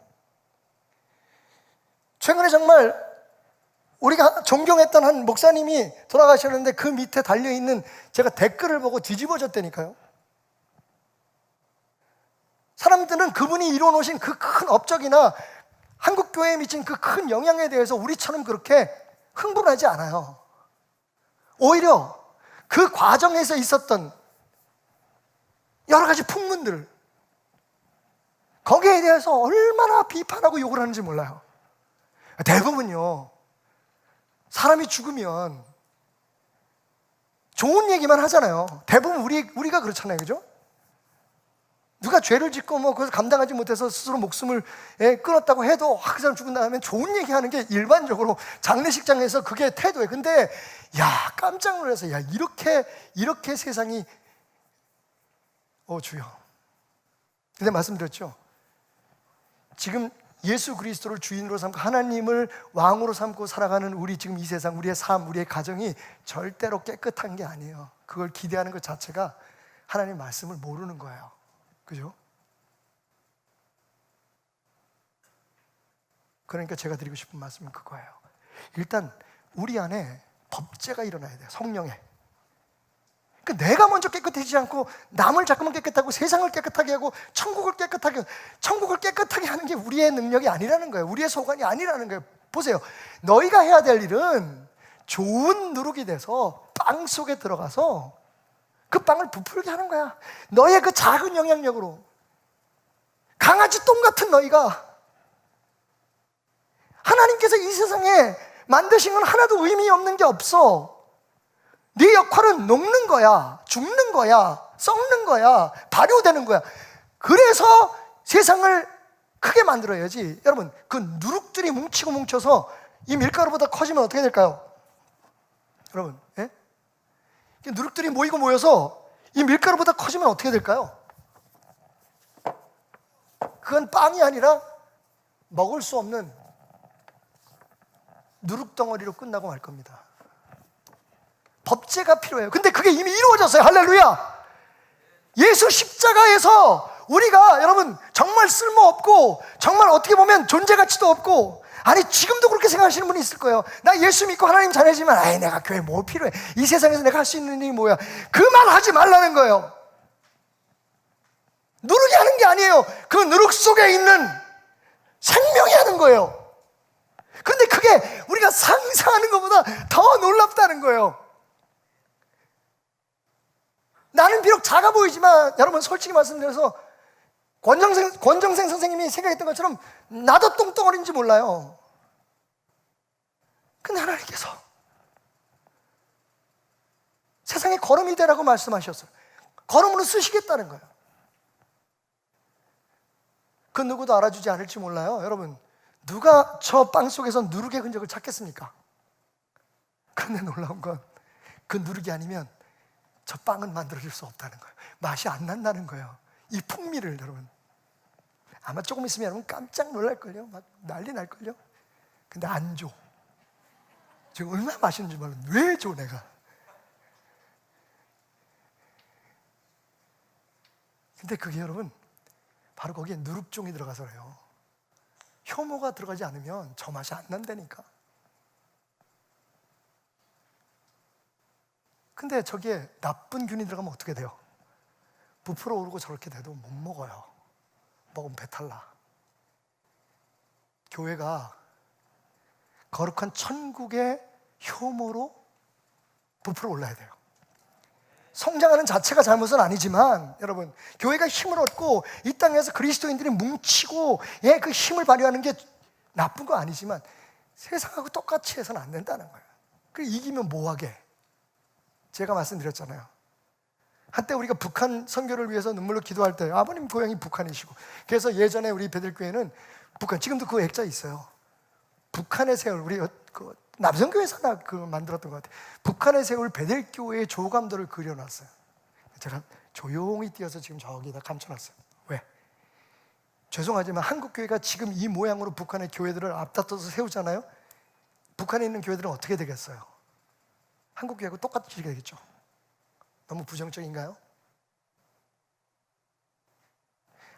최근에 정말 우리가 존경했던 한 목사님이 돌아가셨는데, 그 밑에 달려있는 제가 댓글을 보고 뒤집어졌다니까요. 사람들은 그분이 이뤄놓으신 그 큰 업적이나 한국교회에 미친 그 큰 영향에 대해서 우리처럼 그렇게 흥분하지 않아요. 오히려 그 과정에서 있었던 여러 가지 풍문들, 거기에 대해서 얼마나 비판하고 욕을 하는지 몰라요. 대부분요, 사람이 죽으면 좋은 얘기만 하잖아요. 대부분 우리가 그렇잖아요, 그죠? 누가 죄를 짓고 뭐 그걸 감당하지 못해서 스스로 목숨을 끊었다고 해도 그 사람 죽은 다음에 좋은 얘기하는 게 일반적으로 장례식장에서 그게 태도예요. 근데 야, 깜짝 놀라서, 야, 이렇게 세상이, 주여. 근데 말씀드렸죠, 지금 예수 그리스도를 주인으로 삼고 하나님을 왕으로 삼고 살아가는 우리 지금 이 세상, 우리의 삶, 우리의 가정이 절대로 깨끗한 게 아니에요. 그걸 기대하는 것 자체가 하나님의 말씀을 모르는 거예요. 그죠? 그러니까 제가 드리고 싶은 말씀은 그거예요. 일단 우리 안에 법제가 일어나야 돼요. 성령에. 그러니까 내가 먼저 깨끗해지지 않고 남을 자꾸만 깨끗하고 세상을 깨끗하게 하고 천국을 깨끗하게 하는 게 우리의 능력이 아니라는 거예요. 우리의 소관이 아니라는 거예요. 보세요, 너희가 해야 될 일은 좋은 누룩이 돼서 빵 속에 들어가서 그 빵을 부풀게 하는 거야. 너의 그 작은 영향력으로. 강아지 똥 같은 너희가, 하나님께서 이 세상에 만드신 건 하나도 의미 없는 게 없어. 네 역할은 녹는 거야, 죽는 거야, 썩는 거야, 발효되는 거야. 그래서 세상을 크게 만들어야지. 여러분, 그 누룩들이 뭉치고 뭉쳐서 이 밀가루보다 커지면 어떻게 될까요? 여러분, 예? 누룩들이 모이고 모여서 이 밀가루보다 커지면 어떻게 될까요? 그건 빵이 아니라 먹을 수 없는 누룩덩어리로 끝나고 말 겁니다. 법제가 필요해요. 근데 그게 이미 이루어졌어요. 할렐루야. 예수 십자가에서 우리가, 여러분, 정말 쓸모없고 정말 어떻게 보면 존재가치도 없고, 아니 지금도 그렇게 생각하시는 분이 있을 거예요. 나 예수 믿고 하나님 자녀지만, 아이 내가 교회 뭐 필요해, 이 세상에서 내가 할 수 있는 일이 뭐야. 그 말 하지 말라는 거예요. 누룩이 하는 게 아니에요. 그 누룩 속에 있는 생명이 하는 거예요. 근데 그게 우리가 상상하는 것보다 더 놀랍다는 거예요. 나는 비록 비록 작아 보이지만 여러분 솔직히 말씀드려서 권정생 선생님이 생각했던 것처럼 나도 똥덩어리인지 몰라요. 근데 하나님께서 세상에 거름이 되라고 말씀하셨어요. 거름으로 쓰시겠다는 거예요. 그 누구도 알아주지 않을지 몰라요. 여러분, 누가 저 빵 속에서 누룩의 흔적을 찾겠습니까? 그런데 놀라운 건 그 누룩이 아니면 저 빵은 만들어줄 수 없다는 거예요. 맛이 안 난다는 거예요. 이 풍미를 여러분, 아마 조금 있으면 여러분 깜짝 놀랄걸요. 막 난리 날걸요. 근데 안 줘. 지금 얼마나 맛있는지 몰라. 왜 줘 내가? 근데 그게 여러분 바로 거기에 누룩종이 들어가서요. 효모가 들어가지 않으면 저 맛이 안 난다니까. 근데 저기에 나쁜 균이 들어가면 어떻게 돼요? 부풀어 오르고 저렇게 돼도 못 먹어요. 먹으면 배탈 나. 교회가 거룩한 천국의 효모로 부풀어 올라야 돼요. 성장하는 자체가 잘못은 아니지만 여러분, 교회가 힘을 얻고 이 땅에서 그리스도인들이 뭉치고 그 힘을 발휘하는 게 나쁜 거 아니지만 세상하고 똑같이 해서는 안 된다는 거예요. 그 이기면 뭐하게? 제가 말씀드렸잖아요. 한때 우리가 북한 선교를 위해서 눈물로 기도할 때 아버님 고향이 북한이시고, 그래서 예전에 우리 베들교회는 북한, 지금도 그 액자 있어요. 북한의 세월, 우리 그 남성교회에서나 그 만들었던 것 같아요. 북한의 세월 베들교회의 조감도를 그려놨어요. 제가 조용히 띄어서 지금 저기다 감춰놨어요. 왜? 죄송하지만 한국교회가 지금 이 모양으로 북한의 교회들을 앞다퉈서 세우잖아요. 북한에 있는 교회들은 어떻게 되겠어요? 한국교회하고 똑같이 되겠죠. 너무 부정적인가요?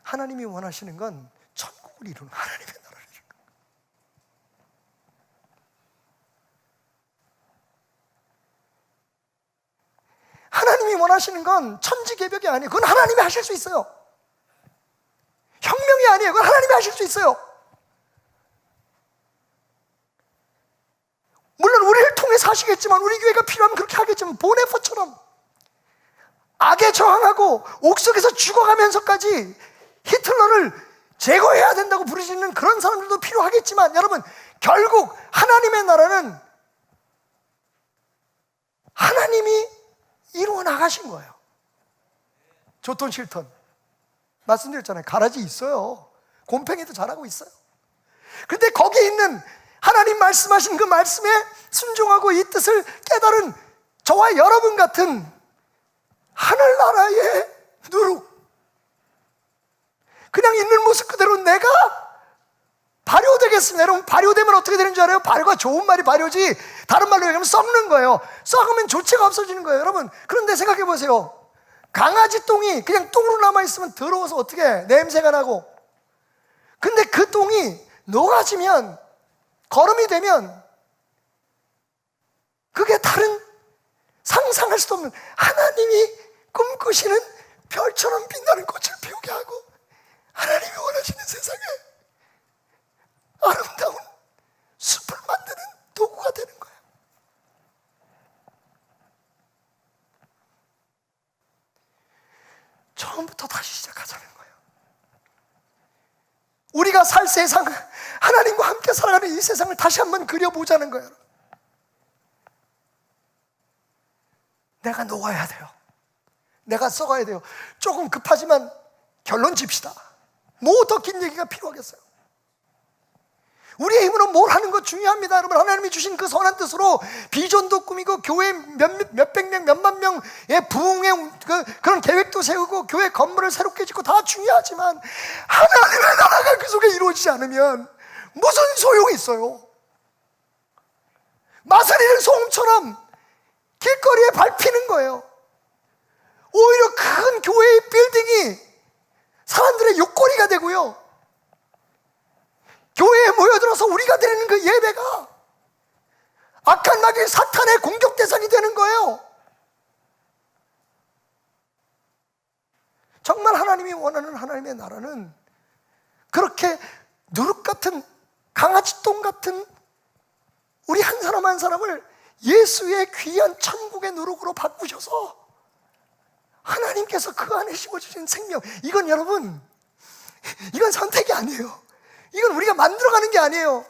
하나님이 원하시는 건 천국을 이루는 하나님의 나라를 이루는 거예요. 하나님이 원하시는 건 천지개벽이 아니에요. 그건 하나님이 하실 수 있어요. 혁명이 아니에요. 그건 하나님이 하실 수 있어요. 물론 우리를 통해서 하시겠지만, 우리 교회가 필요하면 그렇게 하겠지만, 보네포처럼 악에 저항하고 옥속에서 죽어가면서까지 히틀러를 제거해야 된다고 부르시는 그런 사람들도 필요하겠지만, 여러분, 결국 하나님의 나라는 하나님이 이루어 나가신 거예요. 좋던 싫던 말씀드렸잖아요. 가라지 있어요. 곰팡이도 자라고 있어요. 근데 거기에 있는 하나님 말씀하신 그 말씀에 순종하고 이 뜻을 깨달은 저와 여러분 같은 하늘나라의 누룩, 그냥 있는 모습 그대로 내가 발효되겠습니다. 여러분, 발효되면 어떻게 되는 줄 알아요? 발효가 좋은 말이 발효지, 다른 말로 얘기하면 썩는 거예요. 썩으면 조체가 없어지는 거예요. 여러분, 그런데 생각해 보세요. 강아지 똥이 그냥 똥으로 남아있으면 더러워서 어떻게 해? 냄새가 나고. 근데 그 똥이 녹아지면, 거름이 되면, 그게 다른 상상할 수도 없는 하나님이 꿈꾸시는 별처럼 빛나는 꽃을 피우게 하고, 하나님이 원하시는 세상에 아름다운 숲을 만드는 도구가 되는 거예요. 처음부터 다시 시작하자는 거예요. 우리가 살 세상, 하나님과 함께 살아가는 이 세상을 다시 한번 그려보자는 거예요. 내가 녹아야 돼요. 내가 썩어야 돼요. 조금 급하지만 결론 집시다. 뭐 더 긴 얘기가 필요하겠어요? 우리의 힘으로 뭘 하는 것 중요합니다. 여러분, 하나님이 주신 그 선한 뜻으로 비전도 꾸미고 교회 몇백 명, 몇만 명의 부흥의 그런 계획도 세우고 교회 건물을 새롭게 짓고 다 중요하지만 하나님의 나라가 그 속에 이루어지지 않으면 무슨 소용이 있어요? 마사리를 소음처럼 길거리에 밟히는 거예요. 오히려 큰 교회의 빌딩이 사람들의 욕거리가 되고요, 교회에 모여들어서 우리가 드리는 그 예배가 악한 마귀 사탄의 공격 대상이 되는 거예요. 정말 하나님이 원하는 하나님의 나라는 그렇게 누룩 같은, 강아지 똥 같은 우리 한 사람 한 사람을 예수의 귀한 천국의 누룩으로 바꾸셔서 하나님께 하나님께서 그 안에 심어주신 생명, 이건 여러분, 이건 선택이 아니에요. 이건 우리가 만들어가는 게 아니에요.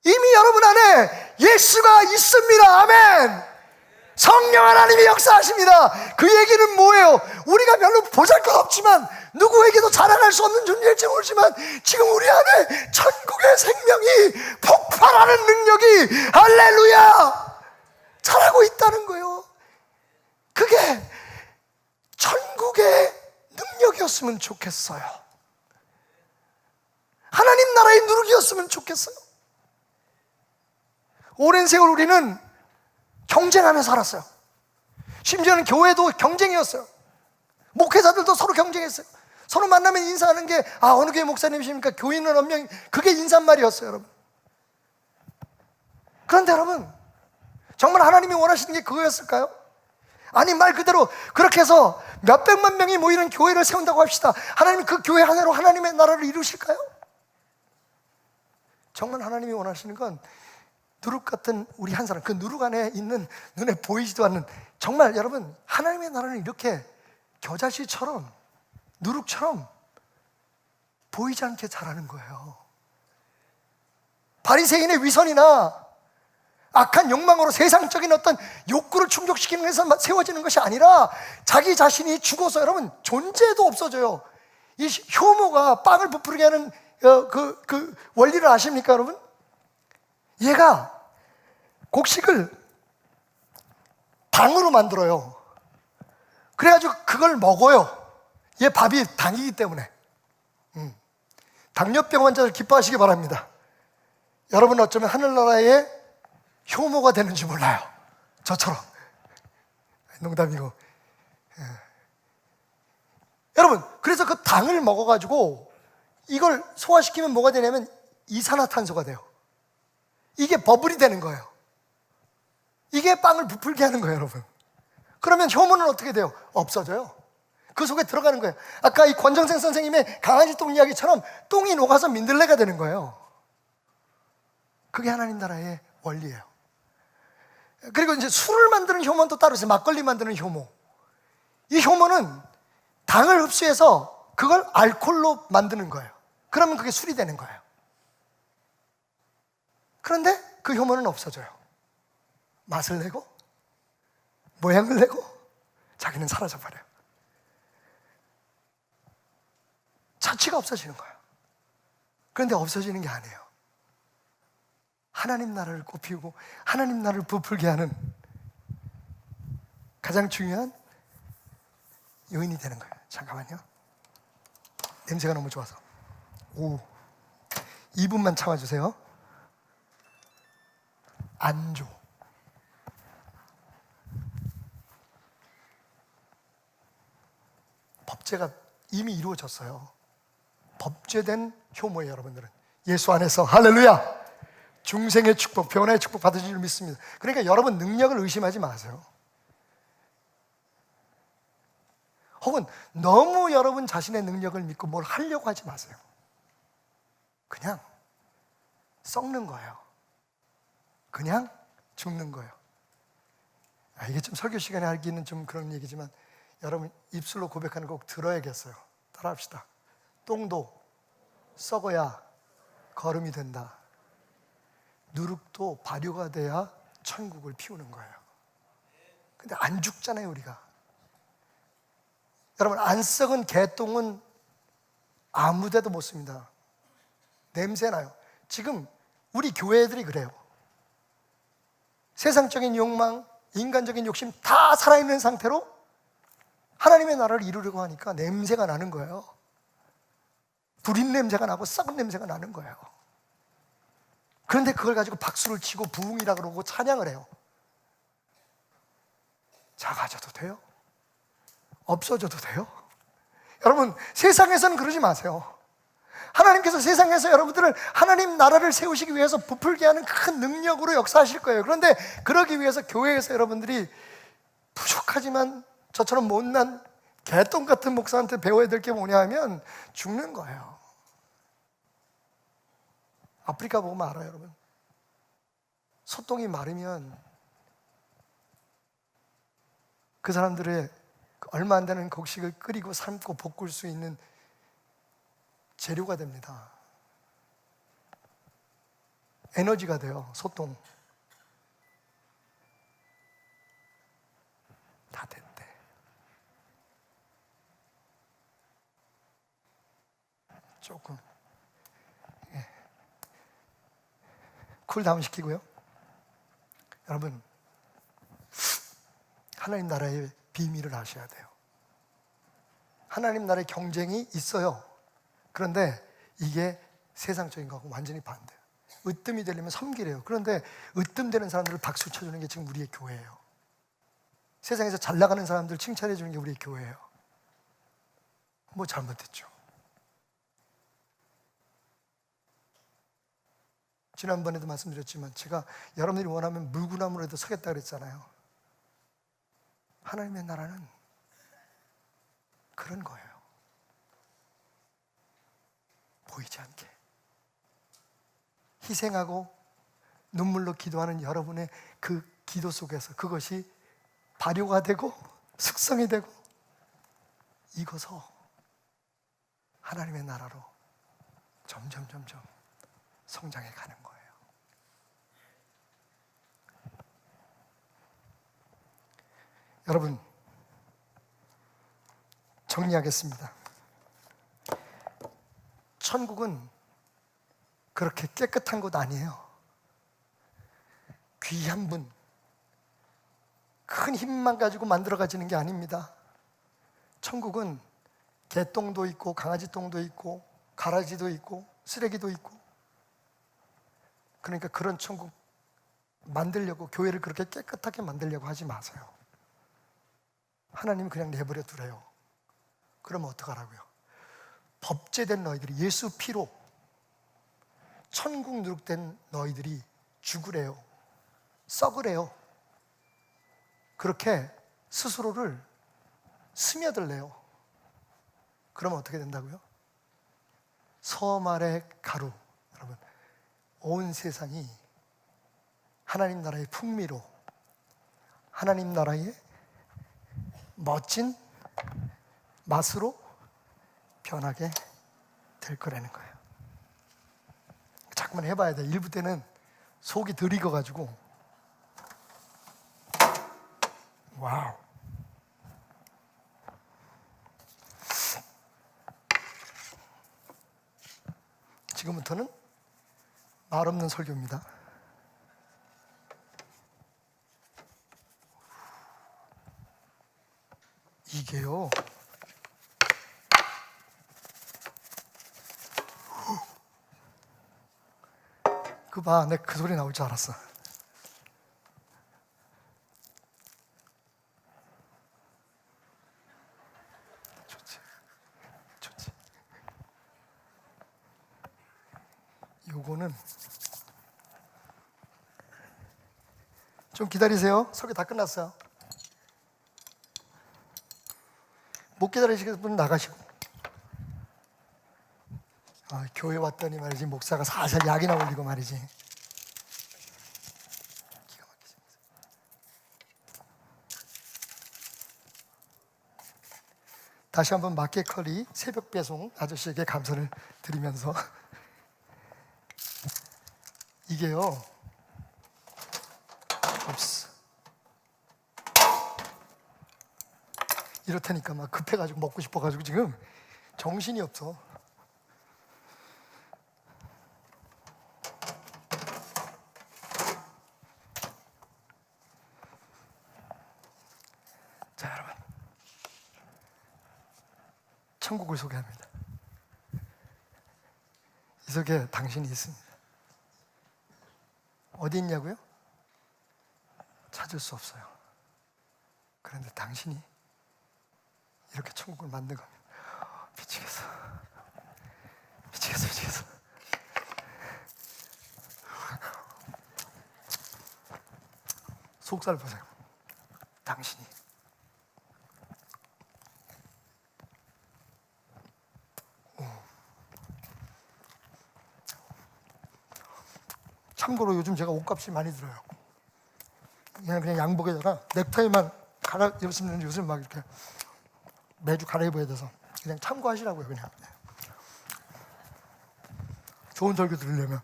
이미 여러분 안에 예수가 있습니다. 아멘. 성령 하나님이 역사하십니다. 그 얘기는 뭐예요? 우리가 별로 보잘것없지만 누구에게도 자랑할 수 없는 존재일지 모르지만 지금 우리 안에 천국의 생명이 폭발하는 능력이, 할렐루야, 자라고 있다는 거예요. 그게 천국의 능력이었으면 좋겠어요. 하나님 나라의 누룩이었으면 좋겠어요. 오랜 세월 우리는 경쟁하며 살았어요. 심지어는 교회도 경쟁이었어요. 목회자들도 서로 경쟁했어요. 서로 만나면 인사하는 게 어느 교회 목사님이십니까? 교인은 몇 명, 그게 인사말이었어요, 여러분. 그런데 여러분, 정말 하나님이 원하시는 게 그거였을까요? 아니, 말 그대로 그렇게 해서 몇백만 명이 모이는 교회를 세운다고 합시다. 하나님이 그 교회 하나로 하나님의 나라를 이루실까요? 정말 하나님이 원하시는 건 누룩 같은 우리 한 사람, 그 누룩 안에 있는 눈에 보이지도 않는, 정말 여러분, 하나님의 나라는 이렇게 겨자씨처럼, 누룩처럼 보이지 않게 자라는 거예요. 바리새인의 위선이나 악한 욕망으로 세상적인 어떤 욕구를 충족시키는 데서 세워지는 것이 아니라 자기 자신이 죽어서, 여러분, 존재도 없어져요. 이 효모가 빵을 부풀게 하는 그 원리를 아십니까, 여러분? 얘가 곡식을 당으로 만들어요. 그래가지고 그걸 먹어요. 얘 밥이 당이기 때문에. 당뇨병 환자들 기뻐하시기 바랍니다. 여러분 어쩌면 하늘나라의 효모가 되는지 몰라요. 저처럼. 농담이고. 여러분, 그래서 그 당을 먹어가지고 이걸 소화시키면 뭐가 되냐면 이산화탄소가 돼요. 이게 버블이 되는 거예요. 이게 빵을 부풀게 하는 거예요, 여러분. 그러면 효모는 어떻게 돼요? 없어져요. 그 속에 들어가는 거예요. 아까 이 권정생 선생님의 강아지 똥 이야기처럼 똥이 녹아서 민들레가 되는 거예요. 그게 하나님 나라의 원리예요. 그리고 이제 술을 만드는 효모는 또 따로 있어요. 막걸리 만드는 효모. 이 효모는 당을 흡수해서 그걸 알코올로 만드는 거예요. 그러면 그게 술이 되는 거예요. 그런데 그 효모는 없어져요. 맛을 내고 모양을 내고 자기는 사라져버려요. 자취가 없어지는 거예요. 그런데 없어지는 게 아니에요. 하나님 나라를 꽃피우고 하나님 나라를 부풀게 하는 가장 중요한 요인이 되는 거예요. 잠깐만요. 냄새가 너무 좋아서. 2분만 참아주세요. 안조. 법제가 이미 이루어졌어요. 법제된 효모예요, 여러분들은. 예수 안에서, 할렐루야, 중생의 축복, 변화의 축복 받으실 줄 믿습니다. 그러니까 여러분 능력을 의심하지 마세요. 혹은 너무 여러분 자신의 능력을 믿고 뭘 하려고 하지 마세요. 그냥 썩는 거예요. 그냥 죽는 거예요. 이게 좀 설교 시간에 하기는 좀 그런 얘기지만 여러분 입술로 고백하는 거 꼭 들어야겠어요. 따라합시다. 똥도 썩어야 거름이 된다. 누룩도 발효가 돼야 천국을 피우는 거예요. 근데 안 죽잖아요, 우리가. 여러분, 안 썩은 개똥은 아무 데도 못 씁니다. 냄새 나요. 지금 우리 교회들이 그래요. 세상적인 욕망, 인간적인 욕심 다 살아있는 상태로 하나님의 나라를 이루려고 하니까 냄새가 나는 거예요. 불린 냄새가 나고 썩은 냄새가 나는 거예요. 그런데 그걸 가지고 박수를 치고 부흥이라 그러고 찬양을 해요. 작아져도 돼요? 없어져도 돼요? 여러분, 세상에서는 그러지 마세요. 하나님께서 세상에서 여러분들을 하나님 나라를 세우시기 위해서 부풀게 하는 큰 능력으로 역사하실 거예요. 그런데 그러기 위해서 교회에서 여러분들이 부족하지만 저처럼 못난 개똥 같은 목사한테 배워야 될 게 뭐냐 하면 죽는 거예요. 아프리카 보면 알아요, 여러분. 소똥이 마르면 그 사람들의 얼마 안 되는 곡식을 끓이고 삶고 볶을 수 있는 재료가 됩니다. 에너지가 돼요. 소통. 다 됐대. 조금 쿨다운 시키고요. 여러분, 하나님 나라의 비밀을 아셔야 돼요. 하나님 나라의 경쟁이 있어요. 그런데 이게 세상적인 거하고 완전히 반대예요. 으뜸이 되려면 섬기래요. 그런데 으뜸되는 사람들을 박수 쳐주는 게 지금 우리의 교회예요. 세상에서 잘 나가는 사람들 칭찬해 주는 게 우리의 교회예요. 뭐 잘못했죠? 지난번에도 말씀드렸지만 제가 여러분들이 원하면 물구나무로도 서겠다 그랬잖아요. 하나님의 나라는 그런 거예요. 보이지 않게 희생하고 눈물로 기도하는 여러분의 그 기도 속에서 그것이 발효가 되고 숙성이 되고 익어서 하나님의 나라로 점점 성장해 가는 거예요. 여러분, 정리하겠습니다. 천국은 그렇게 깨끗한 곳 아니에요. 귀한 분, 큰 힘만 가지고 만들어가지는 게 아닙니다. 천국은 개똥도 있고 강아지똥도 있고 가라지도 있고 쓰레기도 있고, 그러니까 그런 천국 만들려고, 교회를 그렇게 깨끗하게 만들려고 하지 마세요. 하나님은 그냥 내버려 두래요. 그러면 어떡하라고요? 법제된 너희들이, 예수 피로 천국 누룩된 너희들이 죽으래요. 썩으래요. 그렇게 스스로를 스며들래요. 그러면 어떻게 된다고요? 섬 아래 가루. 여러분, 온 세상이 하나님 나라의 풍미로, 하나님 나라의 멋진 맛으로 변하게 될 거라는 거예요. 자꾸만 해봐야 돼. 일부 때는 속이 덜 익어가지고. 와우. 지금부터는 말 없는 설교입니다. 이게요, 그 봐, 내 그 소리 나올 줄 알았어. 좋지. 요거는 좀 기다리세요. 설교 다 끝났어요. 못 기다리시는 분은 나가시고. 교회 왔더니 말이지, 목사가 살살 약이나 올리고 말이지. 기가 막히지. 다시 한번 마켓컬리 새벽 배송 아저씨에게 감사를 드리면서, 이게요, 없어. 이렇다니까 막 급해가지고 먹고 싶어가지고 지금 정신이 없어. 자, 여러분, 천국을 소개합니다. 이 속에 당신이 있습니다. 어디 있냐고요? 찾을 수 없어요. 그런데 당신이 이렇게 천국을 만든 겁니다. 미치겠어. 속살 보세요. 당신이 참고로 요즘 제가 옷값이 많이 들어요. 그냥 양복에다가 넥타이만 갈아 입었으면 요즘 막 이렇게 매주 갈아입어야 돼서 그냥 참고하시라고요. 그냥 좋은 설교 들으려면.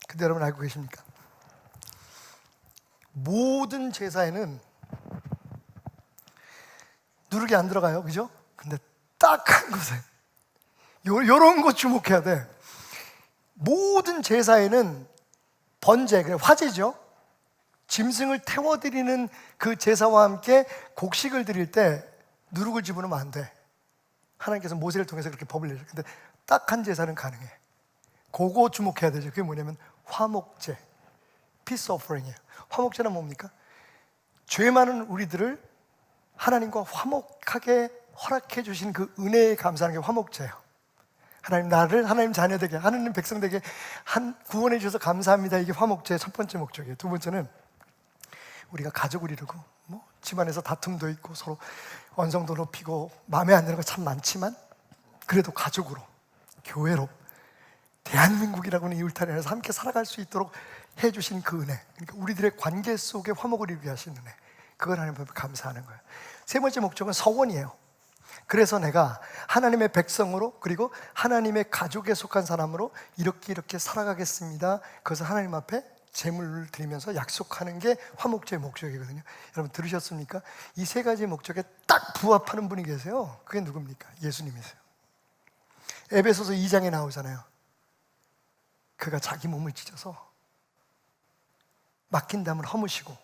근데 여러분 알고 계십니까? 모든 제사에는 누룩이 안 들어가요, 그죠? 근데 딱 한 곳에 요런 거 주목해야 돼. 모든 제사에는 번제, 그냥 화제죠. 짐승을 태워드리는 그 제사와 함께 곡식을 드릴 때 누룩을 집어넣으면 안 돼. 하나님께서 모세를 통해서 그렇게 법을 내죠. 근데 딱 한 제사는 가능해. 그거 주목해야 되죠. 그게 뭐냐면 화목제, peace offering이에요. 화목제는 뭡니까? 죄 많은 우리들을 하나님과 화목하게 허락해 주신 그 은혜에 감사하는 게 화목제예요. 하나님 나를 하나님 자녀 되게, 하나님 백성 되게 구원해 주셔서 감사합니다. 이게 화목제의 첫 번째 목적이에요. 두 번째는 우리가 가족을 이루고 집안에서 다툼도 있고 서로 언성도 높이고 마음에 안 드는 거 참 많지만 그래도 가족으로, 교회로, 대한민국이라고는 이 울타리 안에서 함께 살아갈 수 있도록 해주신 그 은혜, 그러니까 우리들의 관계 속에 화목을 이루게 하신 은혜, 그걸 하나님 앞에 감사하는 거예요. 세 번째 목적은 서원이에요. 그래서 내가 하나님의 백성으로, 그리고 하나님의 가족에 속한 사람으로 이렇게 살아가겠습니다. 그래서 하나님 앞에 제물을 드리면서 약속하는 게 화목제의 목적이거든요. 여러분 들으셨습니까? 이 세 가지 목적에 딱 부합하는 분이 계세요. 그게 누굽니까? 예수님이세요. 에베소서 2장에 나오잖아요. 그가 자기 몸을 찢어서 막힌 담을 허무시고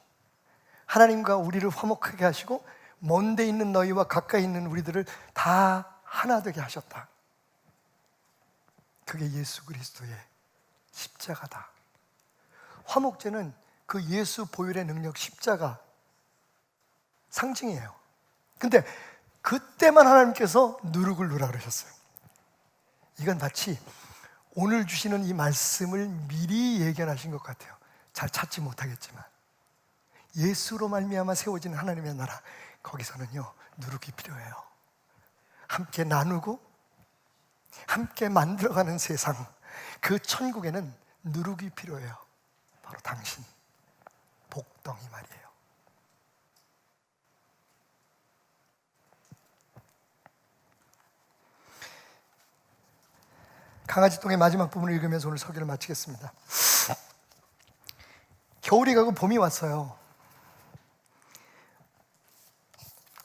하나님과 우리를 화목하게 하시고 먼 데 있는 너희와 가까이 있는 우리들을 다 하나 되게 하셨다. 그게 예수 그리스도의 십자가다. 화목제는 그 예수 보혈의 능력, 십자가 상징이에요. 근데 그때만 하나님께서 누룩을 누라 그러셨어요. 이건 마치 오늘 주시는 이 말씀을 미리 예견하신 것 같아요. 잘 찾지 못하겠지만 예수로 말미암아 세워진 하나님의 나라, 거기서는요 누룩이 필요해요. 함께 나누고 함께 만들어가는 세상, 그 천국에는 누룩이 필요해요. 바로 당신, 복덩이 말이에요. 강아지똥의 마지막 부분을 읽으면서 오늘 설교를 마치겠습니다. 겨울이 가고 봄이 왔어요.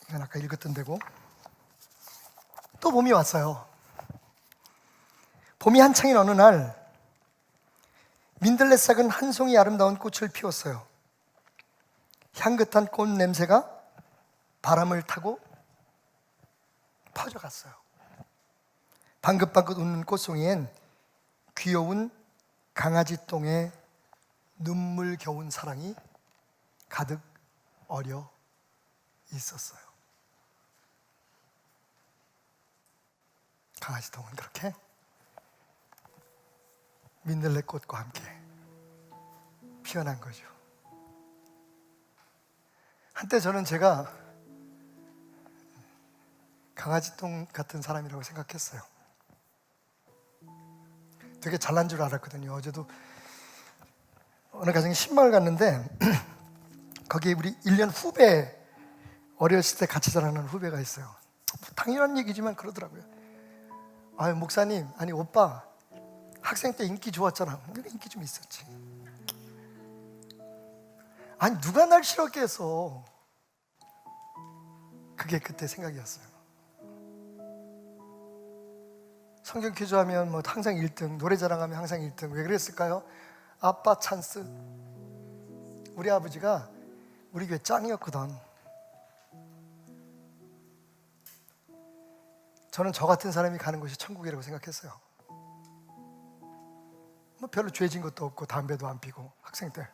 이건 아까 읽었던 데고, 또 봄이 왔어요. 봄이 한창인 어느 날 민들레싹은 한 송이 아름다운 꽃을 피웠어요. 향긋한 꽃 냄새가 바람을 타고 퍼져갔어요. 방긋방긋 웃는 꽃송이엔 귀여운 강아지똥의 눈물겨운 사랑이 가득 어려 있었어요. 강아지똥은 그렇게 민들레꽃과 함께 피어난 거죠. 한때 저는 제가 강아지똥 같은 사람이라고 생각했어요. 되게 잘난 줄 알았거든요. 어제도 어느 가정에 신방을 갔는데 거기에 우리 1년 후배, 어렸을 때 같이 자라는 후배가 있어요. 당연한 얘기지만 그러더라고요. 아유 목사님, 아니 오빠 학생 때 인기 좋았잖아. 인기 좀 있었지. 아니 누가 날 싫었게 해서. 그게 그때 생각이었어요. 성경 퀴즈하면 뭐 항상 1등, 노래 자랑하면 항상 1등. 왜 그랬을까요? 아빠 찬스. 우리 아버지가 우리 교회 짱이었거든. 저는 저 같은 사람이 가는 곳이 천국이라고 생각했어요. 뭐 별로 죄진 것도 없고 담배도 안 피고 학생 때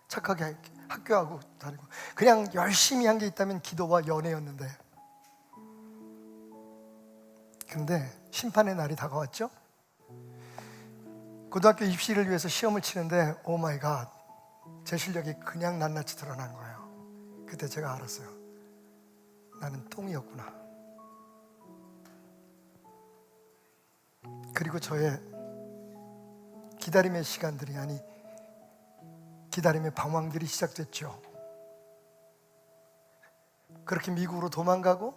착하게 학교하고 다니고 그냥 열심히 한 게 있다면 기도와 연애였는데, 근데 심판의 날이 다가왔죠. 고등학교 입시를 위해서 시험을 치는데 오 마이 갓, 제 실력이 그냥 낱낱이 드러난 거예요. 그때 제가 알았어요. 나는 똥이었구나. 그리고 저의 기다림의 시간들이, 아니 기다림의 방황들이 시작됐죠. 그렇게 미국으로 도망가고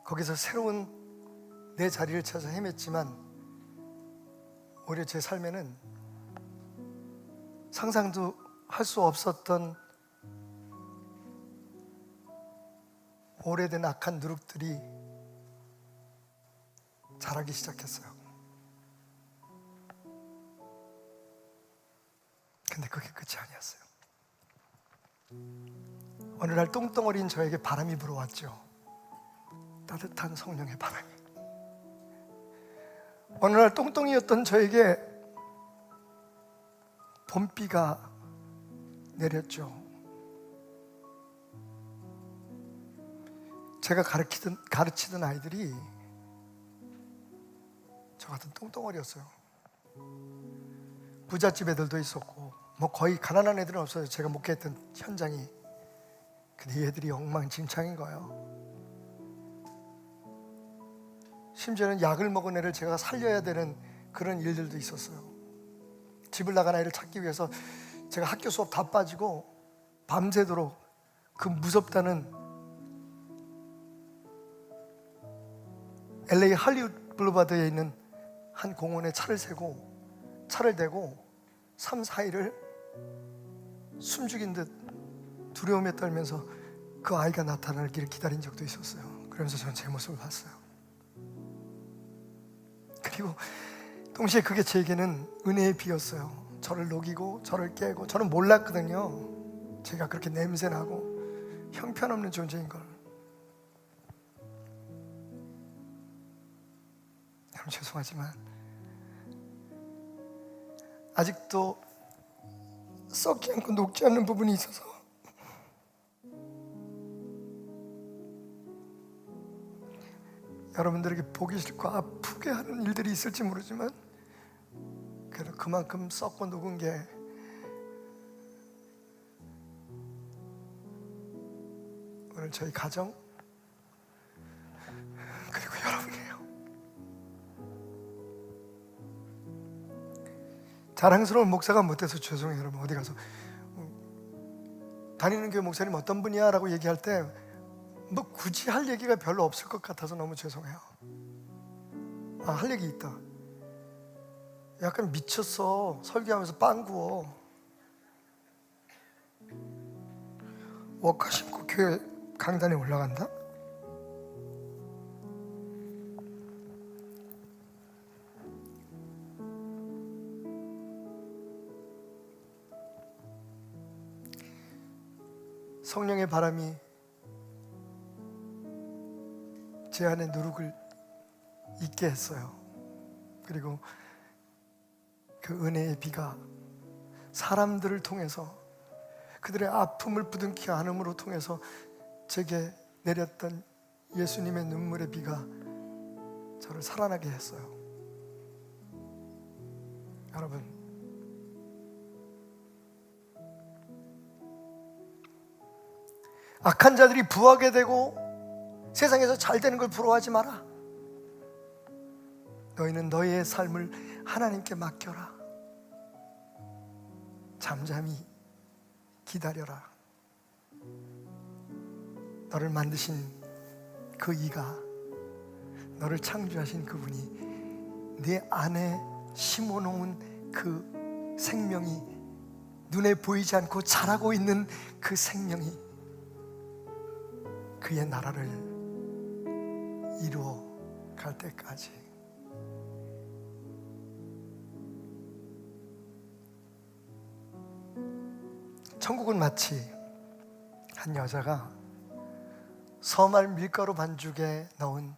거기서 새로운 내 자리를 찾아 헤맸지만 오히려 제 삶에는 상상도 할 수 없었던 오래된 악한 누룩들이 자라기 시작했어요. 근데 그게 끝이 아니었어요. 어느 날 똥덩어리인 저에게 바람이 불어왔죠. 따뜻한 성령의 바람이. 어느 날 똥덩이였던 저에게 봄비가 내렸죠. 제가 가르치던 아이들이 저 같은 똥덩어리였어요. 부잣집 애들도 있었고 뭐 거의 가난한 애들은 없어요. 제가 목회했던 현장이. 근데 얘들이 엉망진창인 거예요. 심지어는 약을 먹은 애를 제가 살려야 되는 그런 일들도 있었어요. 집을 나간 아이를 찾기 위해서 제가 학교 수업 다 빠지고 밤새도록 그 무섭다는 LA 할리우드 블루바드에 있는 한 공원에 차를 대고 3, 4일을 숨죽인 듯 두려움에 떨면서 그 아이가 나타나기를 기다린 적도 있었어요. 그러면서 저는 제 모습을 봤어요. 그리고 동시에 그게 제게는 은혜의 비였어요. 저를 녹이고 저를 깨고, 저는 몰랐거든요. 제가 그렇게 냄새나고 형편없는 존재인 걸. 여러분 죄송하지만 아직도 썩지 않고 녹지 않는 부분이 있어서 여러분들에게 보기 싫고 아프게 하는 일들이 있을지 모르지만 그래도 그만큼 썩고 녹은 게 오늘 저희 가정 그리고 여러분이에요. 자랑스러운 목사가 못돼서 죄송해요. 여러분 어디 가서 다니는 교회 목사님 어떤 분이야? 라고 얘기할 때 뭐 굳이 할 얘기가 별로 없을 것 같아서 너무 죄송해요. 아, 할 얘기 있다. 약간 미쳤어. 설교하면서 빵 구워. 워커 신고 교회 강단에 올라간다? 성령의 바람이 제 안에 누룩을 있게 했어요. 그리고 그 은혜의 비가 사람들을 통해서 그들의 아픔을 부둥키 안음으로 통해서 제게 내렸던 예수님의 눈물의 비가 저를 살아나게 했어요. 여러분, 악한 자들이 부하게 되고 세상에서 잘 되는 걸 부러워하지 마라. 너희는 너희의 삶을 하나님께 맡겨라. 잠잠히 기다려라. 너를 만드신 그 이가, 너를 창조하신 그분이 네 안에 심어놓은 그 생명이, 눈에 보이지 않고 자라고 있는 그 생명이 그의 나라를 이루어 갈 때까지 천국은 마치 한 여자가 섬알 밀가루 반죽에 넣은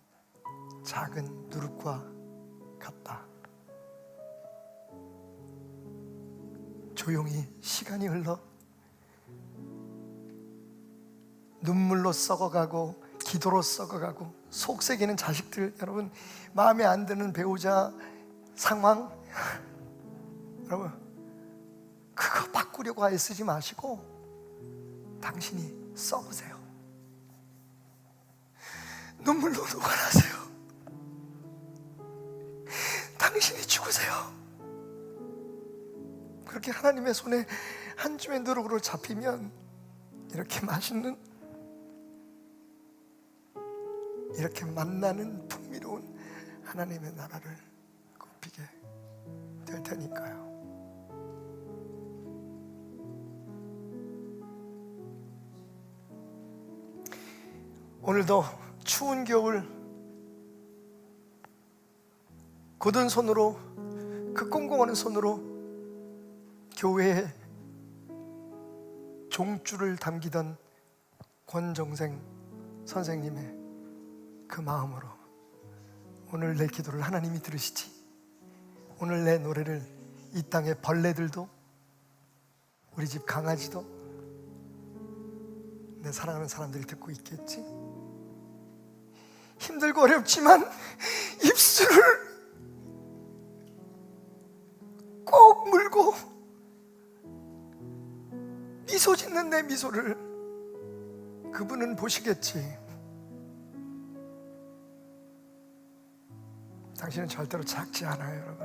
작은 누룩과 같다. 조용히 시간이 흘러 눈물로 썩어가고 기도로 썩어가고 속색이는 자식들, 여러분 마음에 안 드는 배우자 상황 여러분 그거 바꾸려고 애쓰지 마시고 당신이 썩으세요. 눈물로 녹아나세요. 그렇게 하나님의 손에 한 줌의 누룩으로 잡히면 이렇게 맛있는, 이렇게 만나는 풍미로운 하나님의 나라를 굽히게 될 테니까요. 오늘도 추운 겨울 굳은 손으로, 그 꽁꽁하는 손으로 교회에 종줄을 담기던 권정생 선생님의 그 마음으로 오늘 내 기도를 하나님이 들으시지. 오늘 내 노래를 이 땅의 벌레들도, 우리 집 강아지도, 내 사랑하는 사람들이 듣고 있겠지. 힘들고 어렵지만 입술을 꼭 물고 미소 짓는 내 미소를 그분은 보시겠지. 당신은 절대로 작지 않아요, 여러분.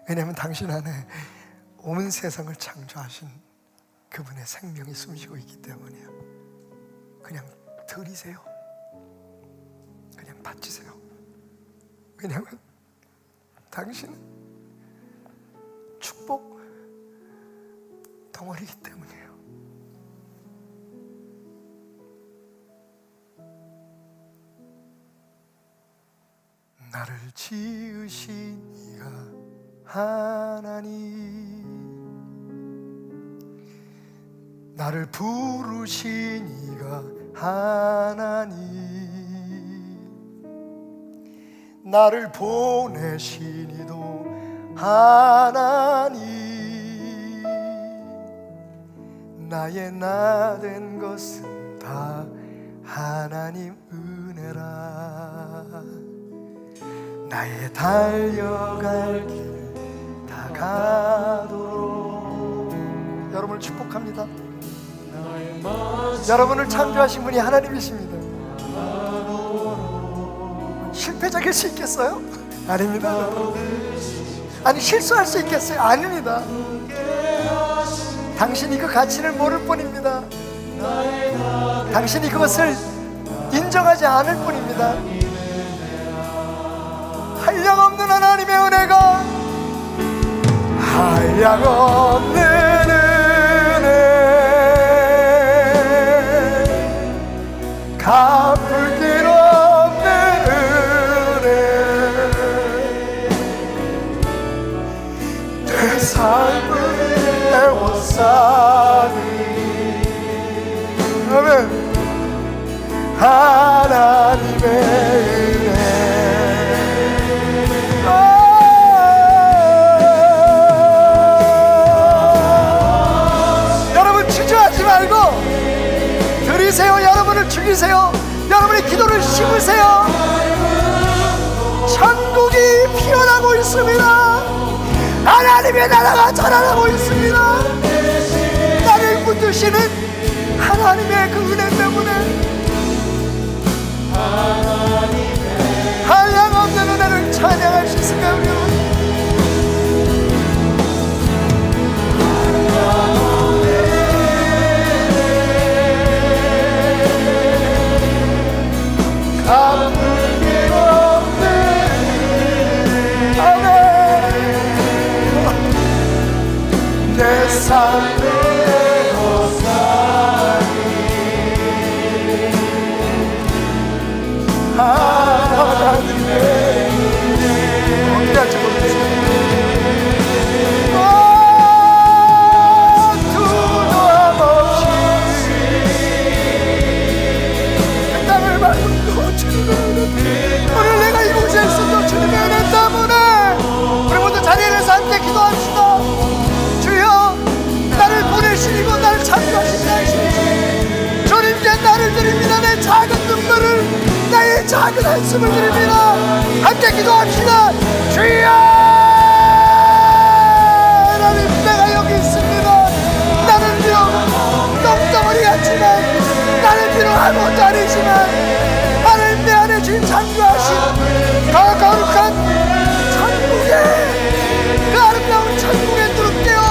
왜냐하면 당신 안에 온 세상을 창조하신 그분의 생명이 숨쉬고 있기 때문이에요. 그냥 들이세요. 그냥 바치세요. 왜냐하면 당신은 축복 덩어리이기 때문이에요. 나를 지으신 이가 하나님, 나를 부르신 이가 하나님, 나를 보내신 이도 하나님, 나의 나 된 것은 다 하나님 은혜라. 나의 달려갈 길 다 가도록 여러분을 축복합니다. 여러분을 창조하신 분이 하나님이십니다. 실패자일 수 있겠어요? 아닙니다. 아니, 실수할 수 있겠어요? 아닙니다. 당신이 그 가치를 모를 뿐입니다. 당신이 그것을 인정하지 않을 뿐입니다. 한량없는 하나님의 은혜가, 한량없는 은혜, 갚을 길 없는 은혜, 내 삶을 애워싸니. 아멘. 하나님의 은혜. 여러분 주저하지 말고 드리세요. 여러분을 죽이세요. 여러분의 기도를 심으세요. 천국이 피어나고 있습니다. 하나님의 나라가 자라나고 있습니다. 나를 붙드시는 하나님의 그 은혜 때문에 한량없는 은혜를 찬양할 수 있으며 여러분, 갚을 길 없는 아멘. 내 삶을 하나님의 은혜 어디할지 모르겠어요. 두려움 없이 그 땅을 밟고 주님의 은혜, 오늘 내가 이곳에 있어도 주님의 은혜 때문에 우리 모두 자리에서 함께 기도합시다. 주여, 나를 보내시고 나를 창조하신 당신이시 주님께 나를 드립니다. 내 작은 눈물을, 나의 작은 한숨을 드립니다. 함께 기도합시다. 주여, 하나님, 내가 여기 있습니다. 나는 비록 똥덩어리 같지만, 나는 비록 아무것도 아니지만, 하나님 내 안에 주님 창조하신 더 거룩한 천국의, 그 아름다운 천국에 누룩되어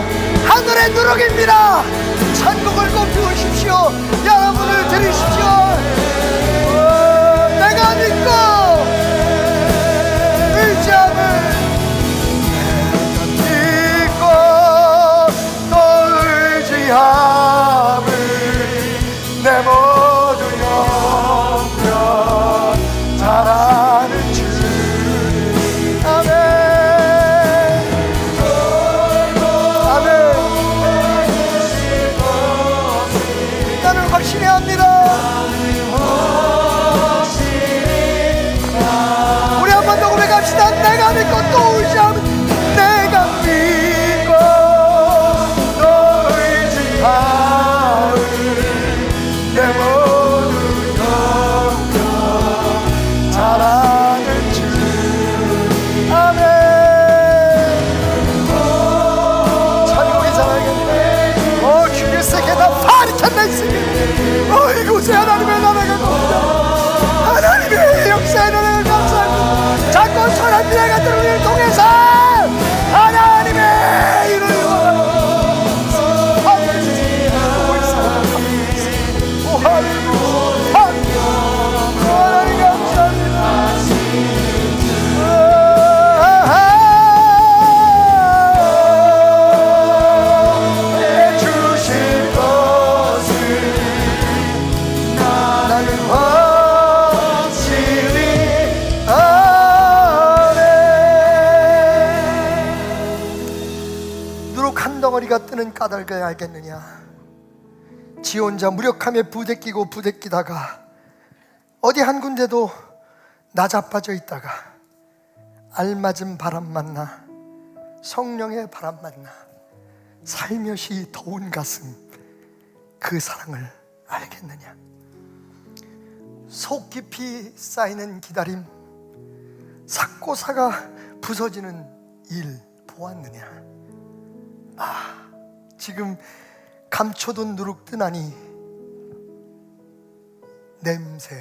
누룩입니다. 하늘의 누룩입니다. 천국을 꽃피우십시오. 여러분을 드리십시오. 내가 믿고 의지함을 믿고 또 의지함을 내 모든 영역 잘 아는 주님. 아멘. 아멘. 나는 확신히 합니다. 우리 한 번 더 고백합시다. 내가 믿고 또 의지하면, 내가 믿고 또 의지하는 내 모든 영역 잘 아는 주. 아멘. 천국이 살아있네. 주길 세계다 파리찬 내 세계. 이곳에 하나님의 나라가 겁니다. 하나님의 역사의 나라가 감사합니다. 자꾸 선한 미래가 들어오는 통해서 하나님의 일을 하나님 감사합니다. 주실 것을 나는 확실히 아네. 누룩 한 덩어리가 뜨는 까닭을 알겠느냐? 지 혼자 무력함에 부대끼고 부대끼다가 어디 한 군데도 나자빠져 있다가 알맞은 바람 만나, 성령의 바람 만나 살며시 더운 가슴, 그 사랑을 알겠느냐? 속 깊이 쌓이는 기다림, 삭고사가 부서지는 일 보았느냐? 지금 감춰둔 누룩 뜨나니 냄새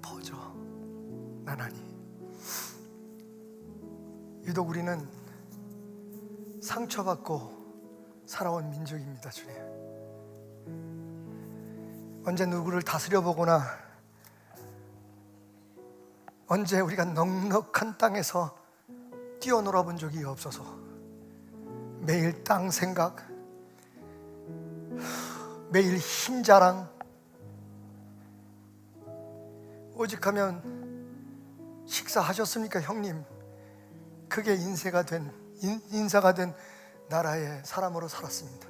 퍼져 나나니. 유독 우리는 상처받고 살아온 민족입니다. 주님, 언제 누구를 다스려 보거나 언제 우리가 넉넉한 땅에서 뛰어놀아 본 적이 없어서 매일 땅 생각, 매일 힘 자랑, 오직하면 식사하셨습니까 형님? 그게 인사가 된 나라의 사람으로 살았습니다.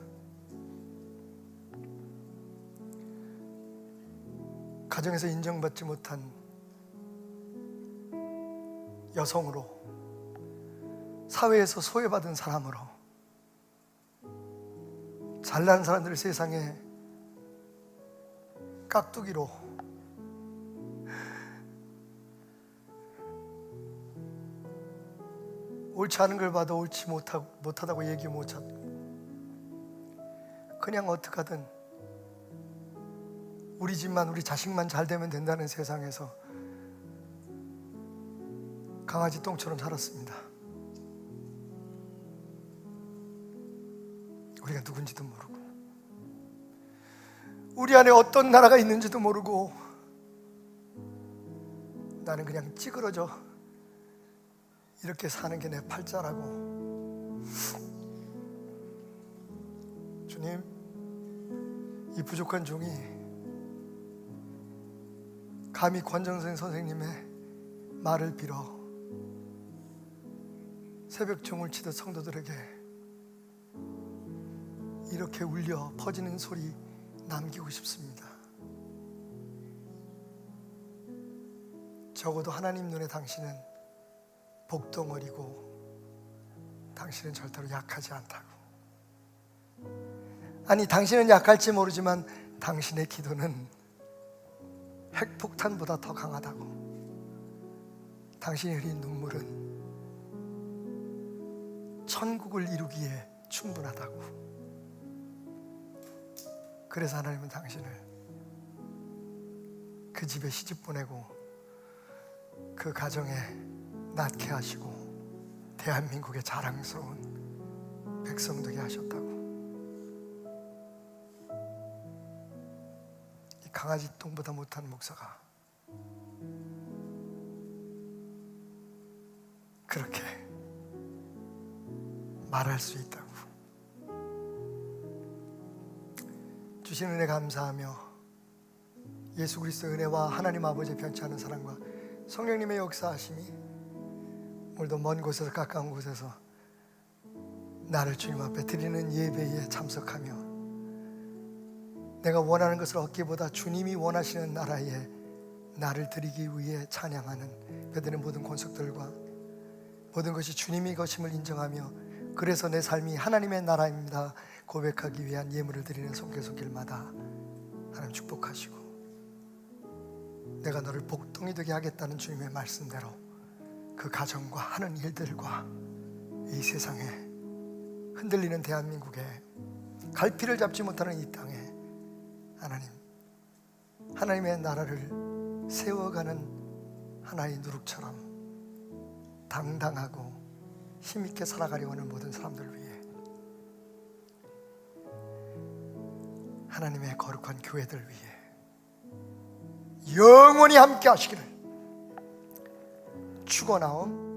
가정에서 인정받지 못한 여성으로, 사회에서 소외받은 사람으로, 잘난 사람들을 세상에 깍두기로, 옳지 않은 걸 봐도 옳지 못하다고 얘기 못하고 그냥 어떡하든 우리 집만, 우리 자식만 잘 되면 된다는 세상에서 강아지 똥처럼 살았습니다. 우리가 누군지도 모르고, 우리 안에 어떤 나라가 있는지도 모르고, 나는 그냥 찌그러져 이렇게 사는 게 내 팔자라고. 주님, 이 부족한 종이 감히 권정선 선생님의 말을 빌어 새벽 종을 치듯 성도들에게 이렇게 울려 퍼지는 소리 남기고 싶습니다. 적어도 하나님 눈에 당신은 복덩어리고 당신은 절대로 약하지 않다고. 아니, 당신은 약할지 모르지만 당신의 기도는 핵폭탄보다 더 강하다고. 당신이 흘린 눈물은 천국을 이루기에 충분하다고. 그래서 하나님은 당신을 그 집에 시집 보내고 그 가정에 낳게 하시고 대한민국의 자랑스러운 백성 되게 하셨다고. 이 강아지 똥보다 못한 목사가 그렇게 말할 수 있다고. 주신 은혜 감사하며 예수 그리스도의 은혜와 하나님 아버지의 변치 않은 사랑과 성령님의 역사하심이 오늘도 먼 곳에서 가까운 곳에서 나를 주님 앞에 드리는 예배에 참석하며 내가 원하는 것을 얻기보다 주님이 원하시는 나라에 나를 드리기 위해 찬양하는 베드는 모든 권속들과 모든 것이 주님의 것임을 인정하며 그래서 내 삶이 하나님의 나라입니다 고백하기 위한 예물을 드리는 손길마다 하나님 축복하시고 내가 너를 복덩이 되게 하겠다는 주님의 말씀대로 그 가정과 하는 일들과 이 세상에 흔들리는 대한민국에 갈피를 잡지 못하는 이 땅에 하나님의 나라를 세워가는 하나의 누룩처럼 당당하고 힘있게 살아가려고 하는 모든 사람들을 위해 하나님의 거룩한 교회들 위해 영원히 함께 하시기를 축원하옵.